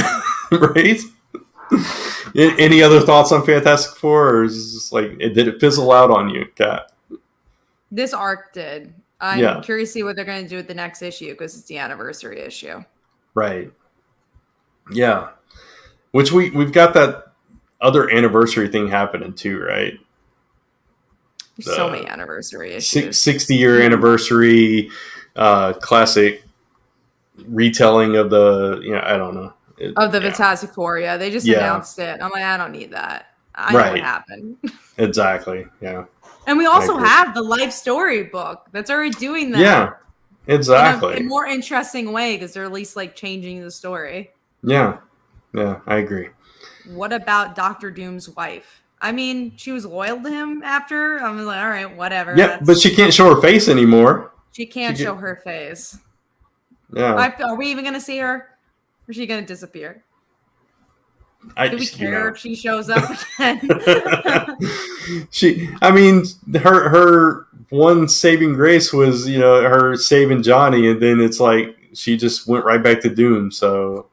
Right? Any other thoughts on Fantastic Four, or is this like, did it fizzle out on you, Kat? This arc did. I'm curious to see what they're going to do with the next issue because it's the anniversary issue. Right. Yeah. Which we've got that other anniversary thing happening too, right? So many anniversary issues. 60-year anniversary, classic retelling of the, I don't know. Of the Fantastic Four, yeah. They just announced it. I'm like, I don't need that. I know what happened. Exactly, yeah. And we also have the life story book that's already doing that. Yeah, exactly. In a more interesting way because they're at least like changing the story. Yeah, I agree. What about Dr. Doom's wife? I mean, she was loyal to him after. I was like, all right, whatever. Yeah, but she can't show her face anymore. She can't show her face. Yeah. Are we even going to see her? Or is she going to disappear? Do we care if she shows up again? Her one saving grace was, her saving Johnny, and then it's like she just went right back to Doom. So,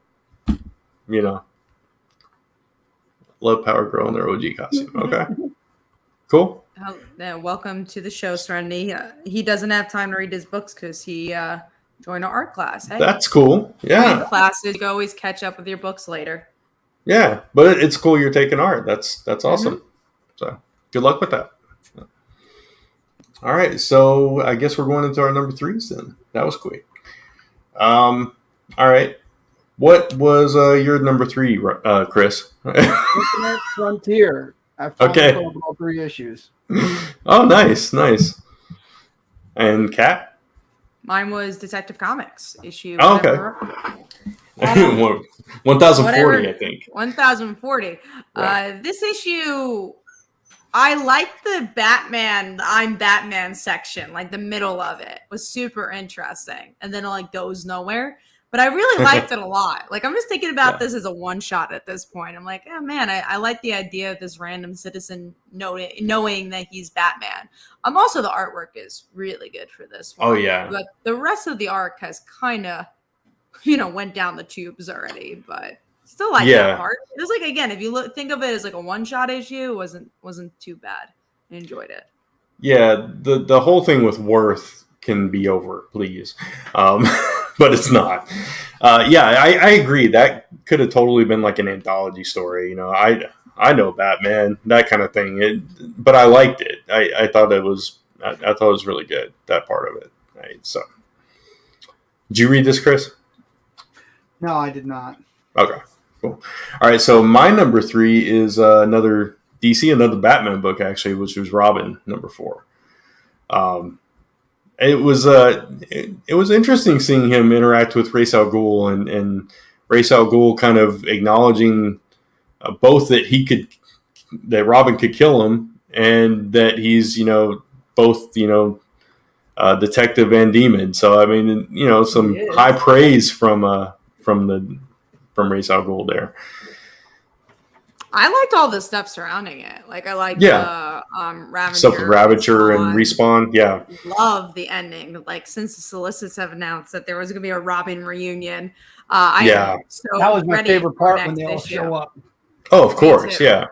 love Power Girl in their OG costume. Okay, cool. Welcome to the show, Serenity. He doesn't have time to read his books because he joined an art class. Hey, that's cool. Yeah, classes. You always catch up with your books later. Yeah, but it's cool you're taking art. That's awesome. Mm-hmm. So good luck with that. All right, so I guess we're going into our number 3s then. That was quick. All right, what was your number 3, Chris? Infinite Frontier. Okay. All 3 issues. Oh, nice. And Kat? Mine was Detective Comics issue. Oh, okay. 1040, I think. 1040. Yeah. This issue, I like the I'm Batman section, like the middle of it was super interesting. And then it goes nowhere. But I really liked it a lot. I'm just thinking about this as a one-shot at this point. I'm like, oh man, I like the idea of this random citizen knowing that he's Batman. Also, the artwork is really good for this one. Oh, yeah. But the rest of the arc has kind of, went down the tubes already. But still like that part. It was again, if you think of it as a one-shot issue, it wasn't too bad. I enjoyed it. Yeah, the whole thing with Worth can be over, please. But it's not. I agree. That could have totally been an anthology story. I know Batman, that kind of thing. But I liked it. I thought it was really good, that part of it. Right. So, did you read this, Chris? No, I did not. Okay, cool. All right. So my number 3 is another Batman book, actually, which was Robin, number 4. It was interesting seeing him interact with Ra's al Ghul and Ra's al Ghul kind of acknowledging both that Robin could kill him and that he's both detective and demon. So some high praise from Ra's al Ghul there. I liked all the stuff surrounding it. I liked Ravager. Stuff with Ravager and Respawn. Yeah. Love the ending. Since the solicits have announced that there was going to be a Robin reunion. That was my favorite part when they all show up. Oh, of course. Yeah.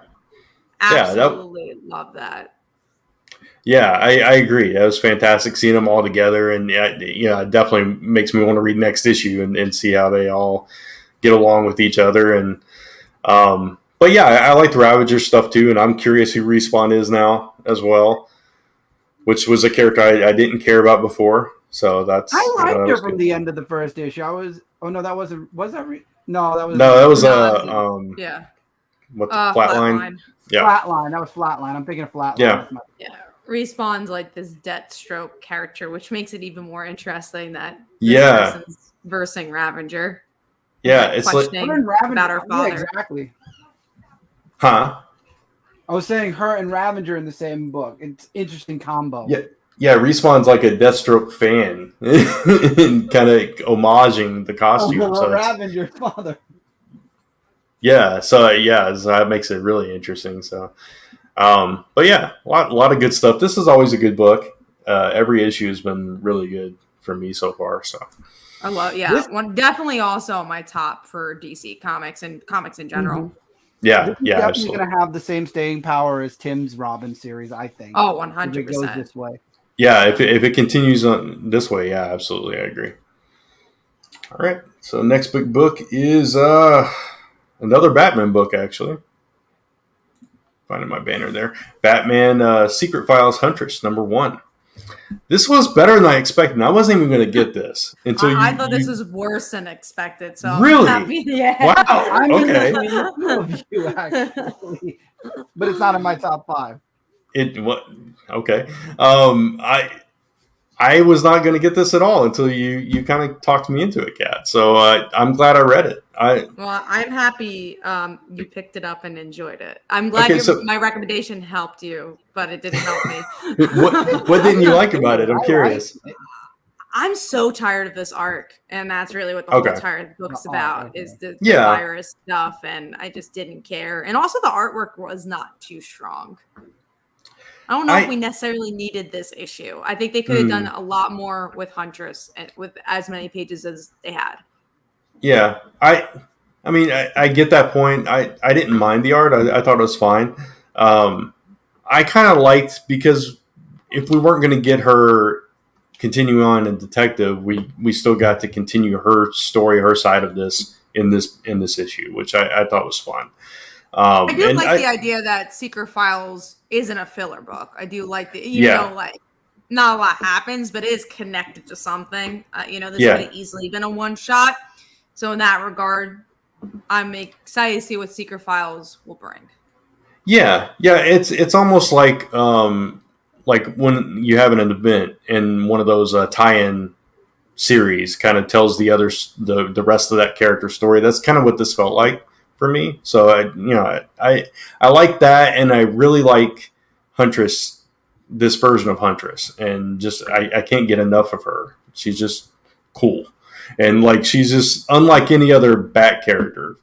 Absolutely love that. Yeah, I agree. That was fantastic seeing them all together. And it definitely makes me want to read next issue and see how they all get along with each other. And, but yeah, I like the Ravager stuff too, and I'm curious who Respawn is now as well, which was a character I didn't care about before. So that's I liked her from the end of the first issue. Flatline. Yeah, Flatline. That was Flatline. I'm thinking of Flatline. Yeah. Respawn's this Deathstroke character, which makes it even more interesting that person's versing Ravager. Yeah, it's about her father. Yeah, exactly. Huh? I was saying her and Ravager in the same book. It's interesting combo. Yeah. Respawn's a Deathstroke fan, kind of homaging the costume. So Ravager's father. Yeah. So that makes it really interesting. So, but yeah, a lot of good stuff. This is always a good book. Every issue has been really good for me so far. So. I love, one definitely also my top for DC Comics and comics in general. Mm-hmm. Yeah, definitely going to have the same staying power as Tim's Robin series, I think. Oh, 100%. If it goes this way. Yeah, if it continues on this way, yeah, absolutely, I agree. All right, so next big book is another Batman book, actually. Finding my banner there. Batman Secret Files Huntress, number 1. This was better than I expected. I wasn't even going to get this until I thought this was worse than expected. So really, I'm happy. Yeah. Wow. Okay. You actually, but it's not in my top 5. Okay. I I was not going to get this at all until you kind of talked me into it, Kat. So I'm glad I read it. Well, I'm happy you picked it up and enjoyed it. I'm glad Okay, so my recommendation helped you, but it didn't help me. what didn't you like about it? I'm curious. I'm so tired of this arc, and that's really what the Okay. whole entire book's about is the Yeah. virus stuff, and I just didn't care. And also the artwork was not too strong. I don't know if we necessarily needed this issue. I think they could have done a lot more with Huntress and with as many pages as they had. Yeah, I mean, I get that point. I didn't mind the art. I thought it was fine. I kind of liked, because if we weren't going to get her continue on in Detective, we still got to continue her story, her side of this in this issue, which I thought was fun. I do like the idea that Secret Files isn't a filler book. I do like the, you know, like not a lot happens, but it is connected to something. This could have easily been a one shot. So in that regard, I'm excited to see what Secret Files will bring. Yeah, it's almost like when you have an event and one of those tie-in series kind of tells the rest of that character story. That's kind of what this felt like for me. So I like that, and I really like Huntress, this version of Huntress, and just I can't get enough of her. She's just cool, and like she's just unlike any other Bat character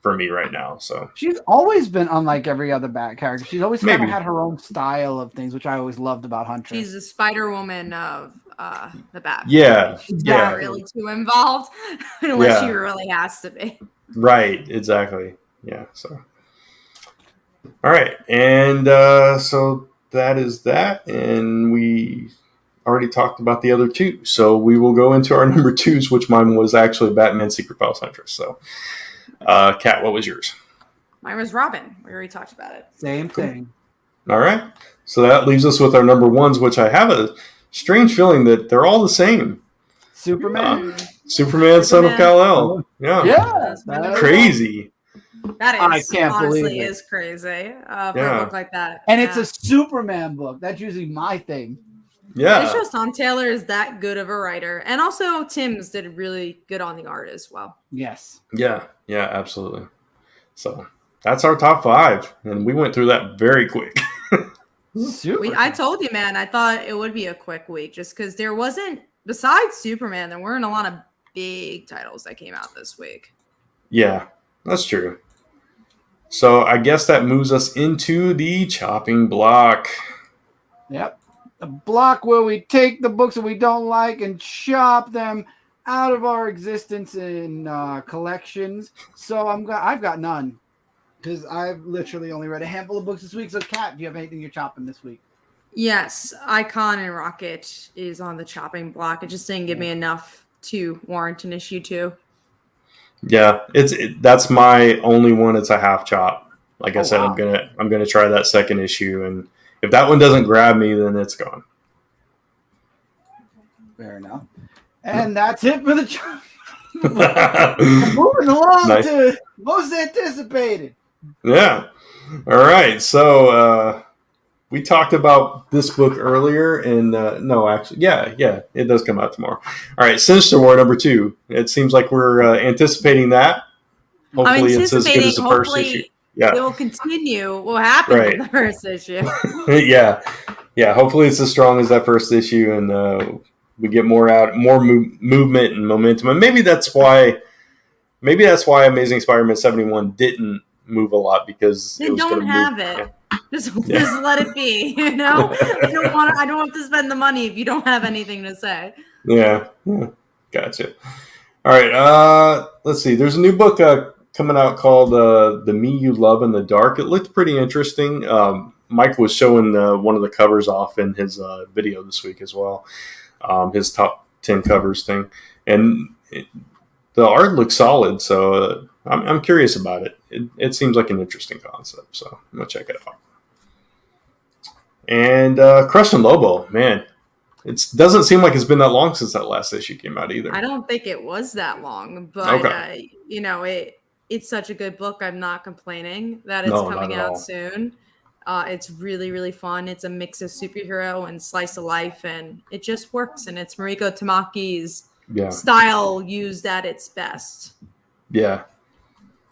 for me right now. So she's always been unlike every other Bat character. She's always kind of had her own style of things, which I always loved about Huntress. She's the Spider-Woman of the Bat. Yeah, she's not really too involved unless she really has to be. Right, exactly. Yeah. So, all right, and so that is that, and we already talked about the other two. So we will go into our number twos, which mine was actually Batman Secret Files Huntress. So, Kat, what was yours? Mine was Robin. We already talked about it. Same thing. All right. So that leaves us with our number ones, which I have a strange feeling that they're all the same. Superman, Son of Kal-El. Yeah. Crazy. That is, I can't honestly believe it. Is crazy for a book like that. And it's a Superman book. That's usually my thing. Yeah. It shows Tom Taylor is that good of a writer. And also Timms did really good on the art as well. Yes. Yeah, absolutely. So that's our top 5. And we went through that very quick. I told you, man, I thought it would be a quick week just because there wasn't, besides Superman, there weren't a lot of big titles that came out this week. Yeah, that's true. So I guess that moves us into the chopping block. Yep. A block where we take the books that we don't like and chop them out of our existence in collections. So I've got none because I've literally only read a handful of books this week. So, Kat, do you have anything you're chopping this week? Yes, Icon and Rocket is on the chopping block. It just didn't give me enough to warrant an issue 2. Yeah, that's my only one. It's a half chop. Like I said, wow. I'm gonna try that second issue, and if that one doesn't grab me, then it's gone. Fair enough. And that's it for the chop. Moving along to most anticipated. Yeah. All right. So we talked about this book earlier, and no, actually, yeah, it does come out tomorrow. All right, Sinister War number 2. It seems like we're anticipating that. Hopefully, it's as good as the first issue. Yeah, it will continue. What happened in the first issue? yeah. Hopefully, it's as strong as that first issue, and we get more movement and momentum. And maybe that's why Amazing Spider-Man 71 didn't move a lot, because they don't have it. Yeah. Just let it be. You know, I don't want to spend the money if you don't have anything to say. Yeah. Gotcha. All right. Let's see. There's a new book coming out called "The Me You Love in the Dark." It looked pretty interesting. Mike was showing one of the covers off in his video this week as well. His top 10 covers thing, and the art looks solid. So I'm curious about it. It seems like an interesting concept. So I'm gonna check it out. And Crush and Lobo, man, it doesn't seem like it's been that long since that last issue came out either. I don't think it was that long, but it's such a good book. I'm not complaining that it's coming out soon. It's really, really fun. It's a mix of superhero and slice of life, and it just works. And it's Mariko Tamaki's Yeah. style used at its best. Yeah.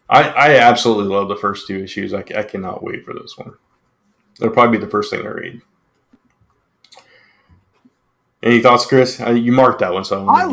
I absolutely love the first 2 issues. I cannot wait for this one. It'll probably be the first thing I read. Any thoughts, Chris? You marked that one, so I'm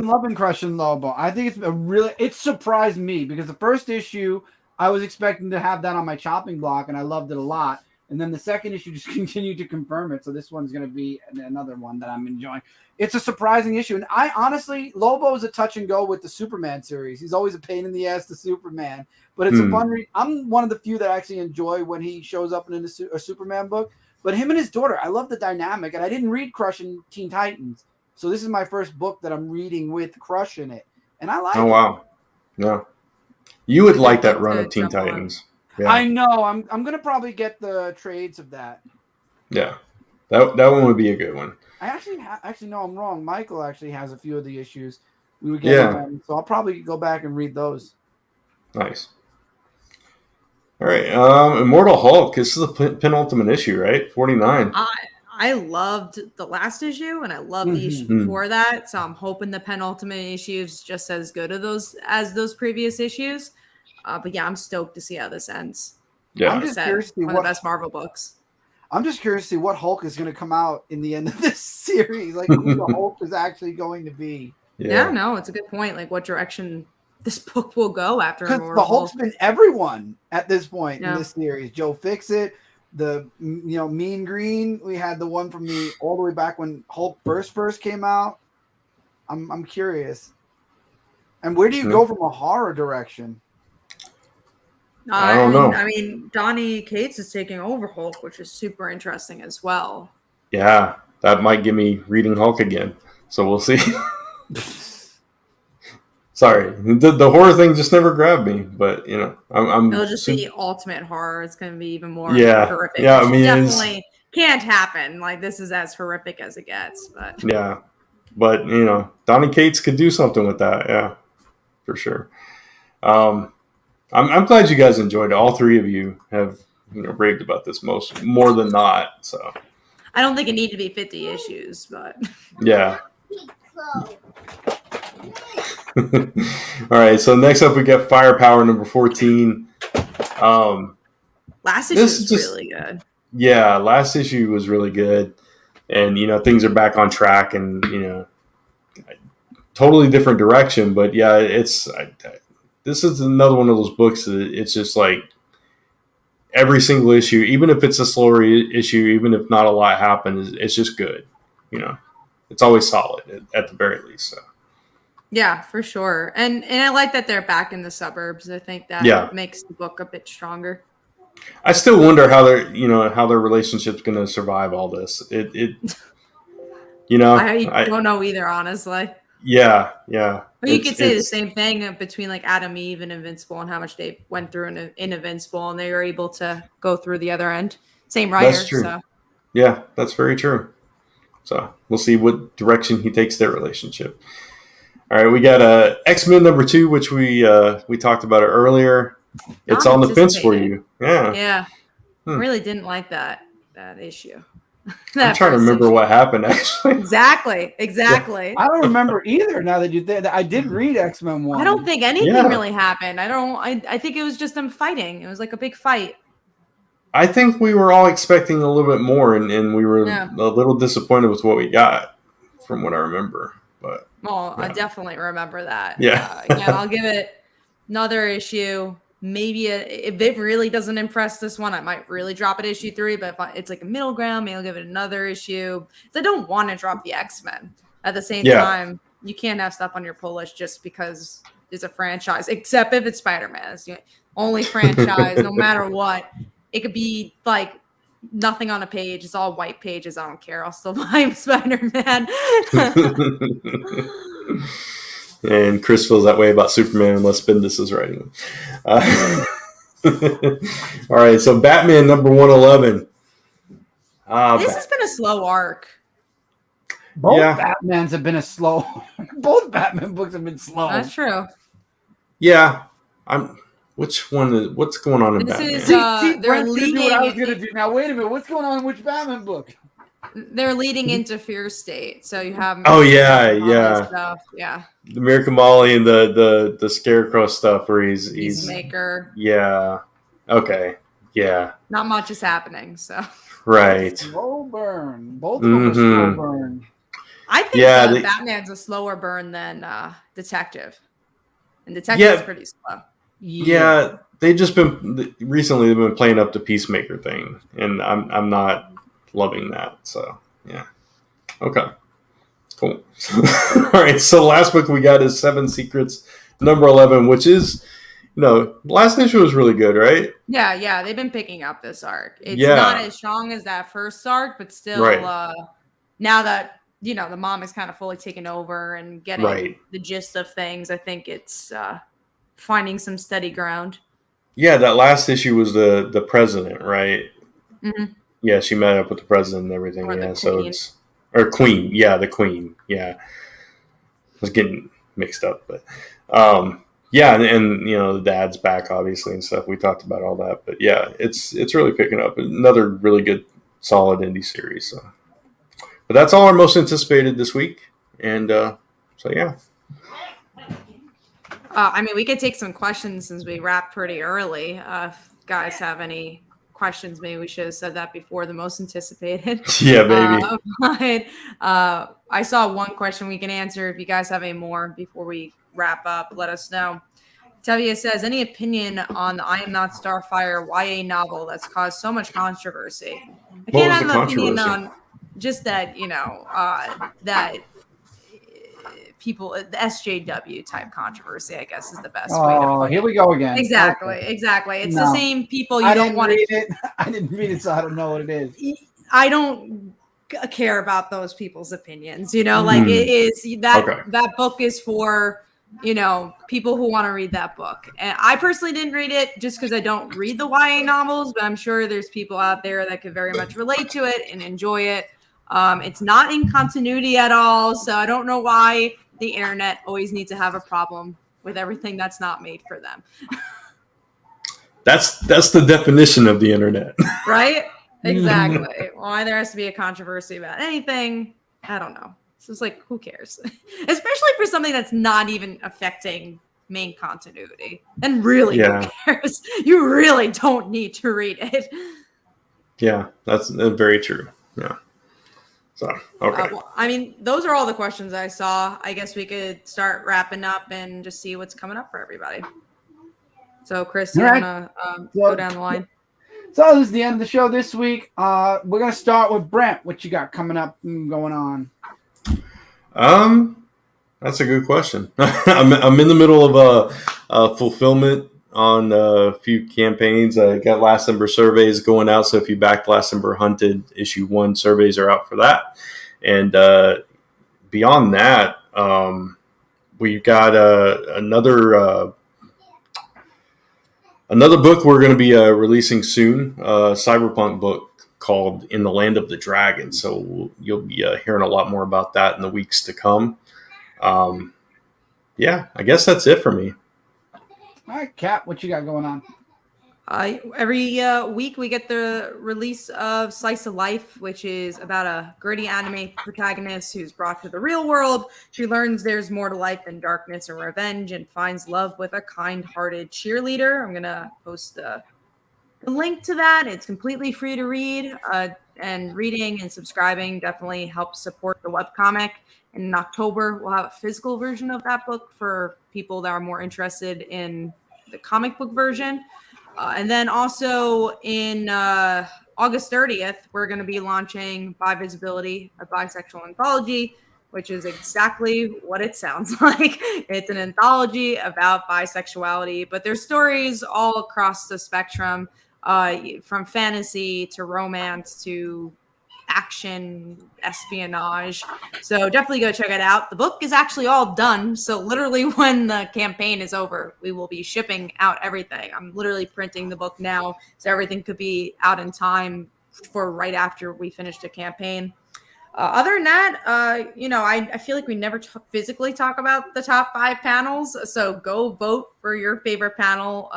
loving Crushing Lobo. I think it surprised me because the first issue I was expecting to have that on my chopping block, and I loved it a lot. And then the second issue just continued to confirm it. So this one's going to be another one that I'm enjoying. It's a surprising issue, and I honestly, Lobo is a touch and go with the Superman series. He's always a pain in the ass to Superman, but it's a fun read. I'm one of the few that actually enjoy when he shows up in a Superman book. But him and his daughter, I love the dynamic, and I didn't read Crushing Teen Titans, so this is my first book that I'm reading with Crush in it, and I like it. Oh, wow. No. You would like that run of Teen Titans. Yeah. I know. I'm going to probably get the trades of that. Yeah. That one would be a good one. I actually no, I'm wrong. Michael actually has a few of the issues. We would get them, so I'll probably go back and read those. Nice. All right, Immortal Hulk. This is the penultimate issue, right? 49. I loved the last issue, and I loved the issue before that. So I'm hoping the penultimate issue is just as good as those previous issues. But yeah, I'm stoked to see how this ends. Yeah, I'm just curious to see one of the best Marvel books. I'm just curious to see what Hulk is going to come out in the end of this series. Like who the Hulk is actually going to be. Yeah, no, it's a good point. Like what direction this book will go after Immortal the Hulk's been everyone at this point in this series. Joe Fixit, the Mean Green. We had the one from all the way back when Hulk first came out. I'm curious. And where do you go from a horror direction? I don't know. I mean, Donny Cates is taking over Hulk, which is super interesting as well. Yeah, that might get me reading Hulk again. So we'll see. Sorry, the horror thing just never grabbed me, but I'm. It'll just be ultimate horror. It's going to be even more horrific. Yeah, I mean, definitely can't happen. Like this is as horrific as it gets. But yeah, but Donny Cates could do something with that. Yeah, for sure. I'm glad you guys enjoyed it. All 3 of you have raved about this more than not. So I don't think it needed to be 50 issues, but yeah. All right, so next up we got Firepower number 14. Last issue was really good. Yeah, last issue was really good, and things are back on track, and totally different direction. But yeah, this is another one of those books that it's just like every single issue, even if it's a slower issue, even if not a lot happens, it's just good. It's always solid at the very least. So. Yeah, for sure. And I like that they're back in the suburbs. I think that makes the book a bit stronger. I still wonder how their relationship's going to survive all this. I don't know either, honestly. Yeah. But you could say the same thing between like Adam Eve and Invincible and how much they went through in Invincible, and they were able to go through the other end. Same writer. That's true. So. Yeah, that's very true. So we'll see what direction he takes their relationship. All right, we got X-Men number 2, which we talked about it earlier. It's on the fence for you. Yeah. Yeah. I really didn't like that issue. I'm trying to remember what happened, actually. Exactly. I don't remember either now that you did. I did read X-Men 1. I don't think anything really happened. I think it was just them fighting. It was like a big fight. I think we were all expecting a little bit more, and we were a little disappointed with what we got, from what I remember. But I definitely remember that. Yeah. Again, I'll give it another issue. Maybe if it really doesn't impress this one, I might really drop it issue 3. But if it's like a middle ground, maybe I'll give it another issue. I don't want to drop the X-Men. At the same time, you can't have stuff on your pull list just because it's a franchise, except if it's Spider-Man. It's the only franchise, no matter what. It could be like nothing on a page. It's all white pages. I don't care. I'll still buy Spider-Man. And Chris feels that way about Superman unless Bendis is writing him. All right, so Batman number 111. This has been a slow arc. Both Batmans have been both Batman books have been slow. That's true. Yeah, Which one is? What's going on in This Batman? is See, they're Brent's gonna do what I was leading gonna do. Now wait a minute, what's going on in which Batman book? they're leading into Fear State. So you have Oh yeah, Molly yeah. stuff, yeah. The Miracle Molly and the Scarecrow stuff where he's Peacemaker. yeah. Okay. Yeah. Not much is happening, so Right. Slow burn. Both of them are slow Mm-hmm. burn. I think Yeah. Batman's a slower burn than Detective. And Detective's pretty slow. Yeah. They just been recently. They've been playing up the Peacemaker thing, and I'm not loving that. So yeah. Okay. Cool. All right. So the last book we got is Seven Secrets, number 11, which is, last issue was really good, right? Yeah. They've been picking up this arc. It's Yeah. not as strong as that first arc, but still, Right. now that the mom is kind of fully taken over and getting Right. the gist of things, I think it's finding some steady ground. Yeah, that last issue was the president, right? Mm-hmm. Yeah, she met up with the president and everything. Or the Yeah, so queen. it's or queen. Yeah, the queen. Yeah, I was getting mixed up, but yeah, and the dad's back obviously and stuff. We talked about all that, but yeah, it's really picking up. Another really good, solid indie series. So, but that's all our most anticipated this week, and so yeah. I mean, we could take some questions since we wrapped pretty early. If guys have any questions, maybe we should have said that before the most anticipated. Yeah, maybe. But I saw one question we can answer. If you guys have any more before we wrap up, let us know. Tevia says, any opinion on the I Am Not Starfire YA novel that's caused so much controversy? I can't have an opinion on just that, that people, the SJW type controversy, I guess, is the best way to put it. Here we go again. Exactly. It's the same people you don't want to read it. I didn't read it, so I don't know what it is. I don't care about those people's opinions, like it is that book is for people who want to read that book. And I personally didn't read it just because I don't read the YA novels, but I'm sure there's people out there that could very much relate to it and enjoy it. It's not in continuity at all, so I don't know why the internet always needs to have a problem with everything that's not made for them. That's the definition of the internet. Right? Exactly. Why there has to be a controversy about anything, I don't know. So it's like, who cares? Especially for something that's not even affecting main continuity. And really, who cares? You really don't need to read it. Yeah, that's very true. Yeah. So, okay. I mean, those are all the questions I saw. I guess we could start wrapping up and just see what's coming up for everybody. So, Chris, you want to go down the line? So this is the end of the show this week. We're going to start with Brent. What you got coming up and going on? That's a good question. I'm in the middle of a fulfillment on a few campaigns. I got Last Ember surveys going out, so if you backed Last Ember Hunted, issue 1 surveys are out for that. And beyond that, we've got another book we're going to be releasing soon, a cyberpunk book called In the Land of the Dragon. So you'll be hearing a lot more about that in the weeks to come. Yeah, I guess that's it for me. All right, Kat, what you got going on? Every week we get the release of Slice of Life, which is about a gritty anime protagonist who's brought to the real world. She learns there's more to life than darkness or revenge and finds love with a kind-hearted cheerleader. I'm going to post the link to that. It's completely free to read, and reading and subscribing definitely helps support the webcomic. And in October, we'll have a physical version of that book for people that are more interested in the comic book version. And then also in August 30th, we're going to be launching Bi Visibility, a bisexual anthology, which is exactly what it sounds like. It's an anthology about bisexuality, but there's stories all across the spectrum, from fantasy to romance to action, espionage. So definitely go check it out. The book is actually all done. So literally when the campaign is over, we will be shipping out everything. I'm literally printing the book now, so everything could be out in time for right after we finish the campaign. Other than that, I feel like we never physically talk about the top 5 panels. So go vote for your favorite panel.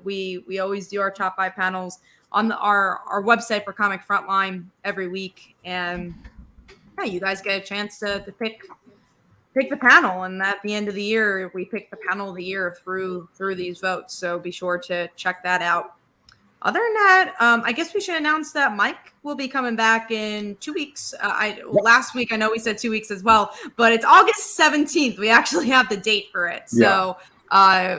We always do our top 5 panels on our website for Comic Frontline every week, and yeah, you guys get a chance to pick the panel, and at the end of the year, we pick the panel of the year through these votes. So be sure to check that out. Other than that, I guess we should announce that Mike will be coming back in 2 weeks. Last week, I know we said 2 weeks as well, but it's August 17th. We actually have the date for it. So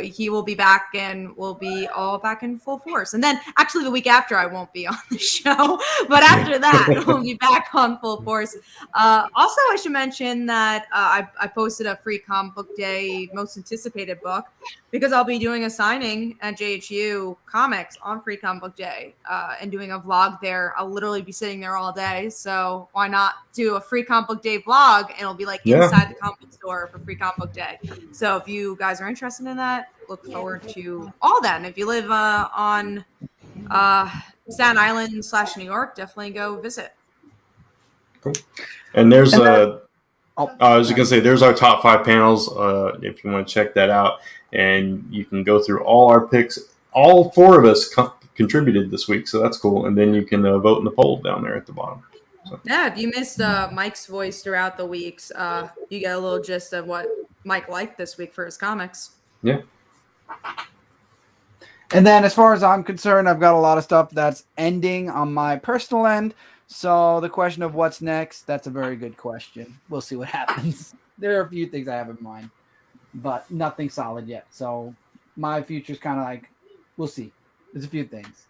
he will be back, and we'll be all back in full force. And then actually the week after, I won't be on the show, but after that, we'll be back on full force. Also, I should mention that I posted a free Comic Book Day most anticipated book, because I'll be doing a signing at JHU Comics on Free Comic Book Day and doing a vlog there. I'll literally be sitting there all day. So why not do a Free Comic Book Day vlog, and it'll be like inside the comic book store for Free Comic Book Day. So if you guys are interested in that, look forward to all that. And if you live on Staten Island / New York, definitely go visit. Cool. And there's I was going to say, there's our top 5 panels if you want to check that out. And you can go through all our picks. All 4 of us contributed this week, so that's cool. And then you can vote in the poll down there at the bottom. So. Yeah, if you missed Mike's voice throughout the weeks, you get a little gist of what Mike liked this week for his comics. Yeah. And then as far as I'm concerned, I've got a lot of stuff that's ending on my personal end. So the question of what's next, that's a very good question. We'll see what happens. There are a few things I have in mind, but nothing solid yet. So my future's kind of like, we'll see. There's a few things.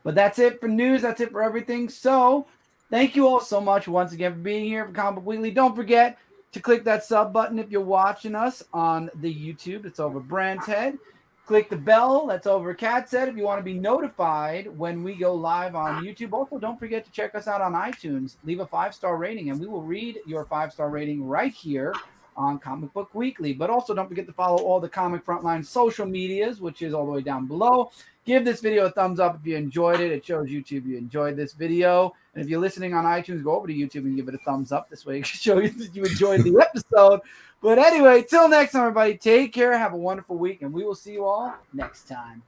But that's it for news. That's it for everything. So thank you all so much once again for being here for Comic Book Weekly. Don't forget to click that sub button if you're watching us on the YouTube. It's over Brand's head. Click the bell. That's over Cat's head if you want to be notified when we go live on YouTube. Also, don't forget to check us out on iTunes. Leave a 5-star rating, and we will read your 5-star rating right here on Comic Book Weekly. But also don't forget to follow all the Comic Frontline social medias, which is all the way down below. Give this video a thumbs up if you enjoyed it. It shows YouTube you enjoyed this video. And if you're listening on iTunes, go over to YouTube and give it a thumbs up. This way it can show you that you enjoyed the episode. But anyway, till next time, everybody, take care. Have a wonderful week, and we will see you all next time.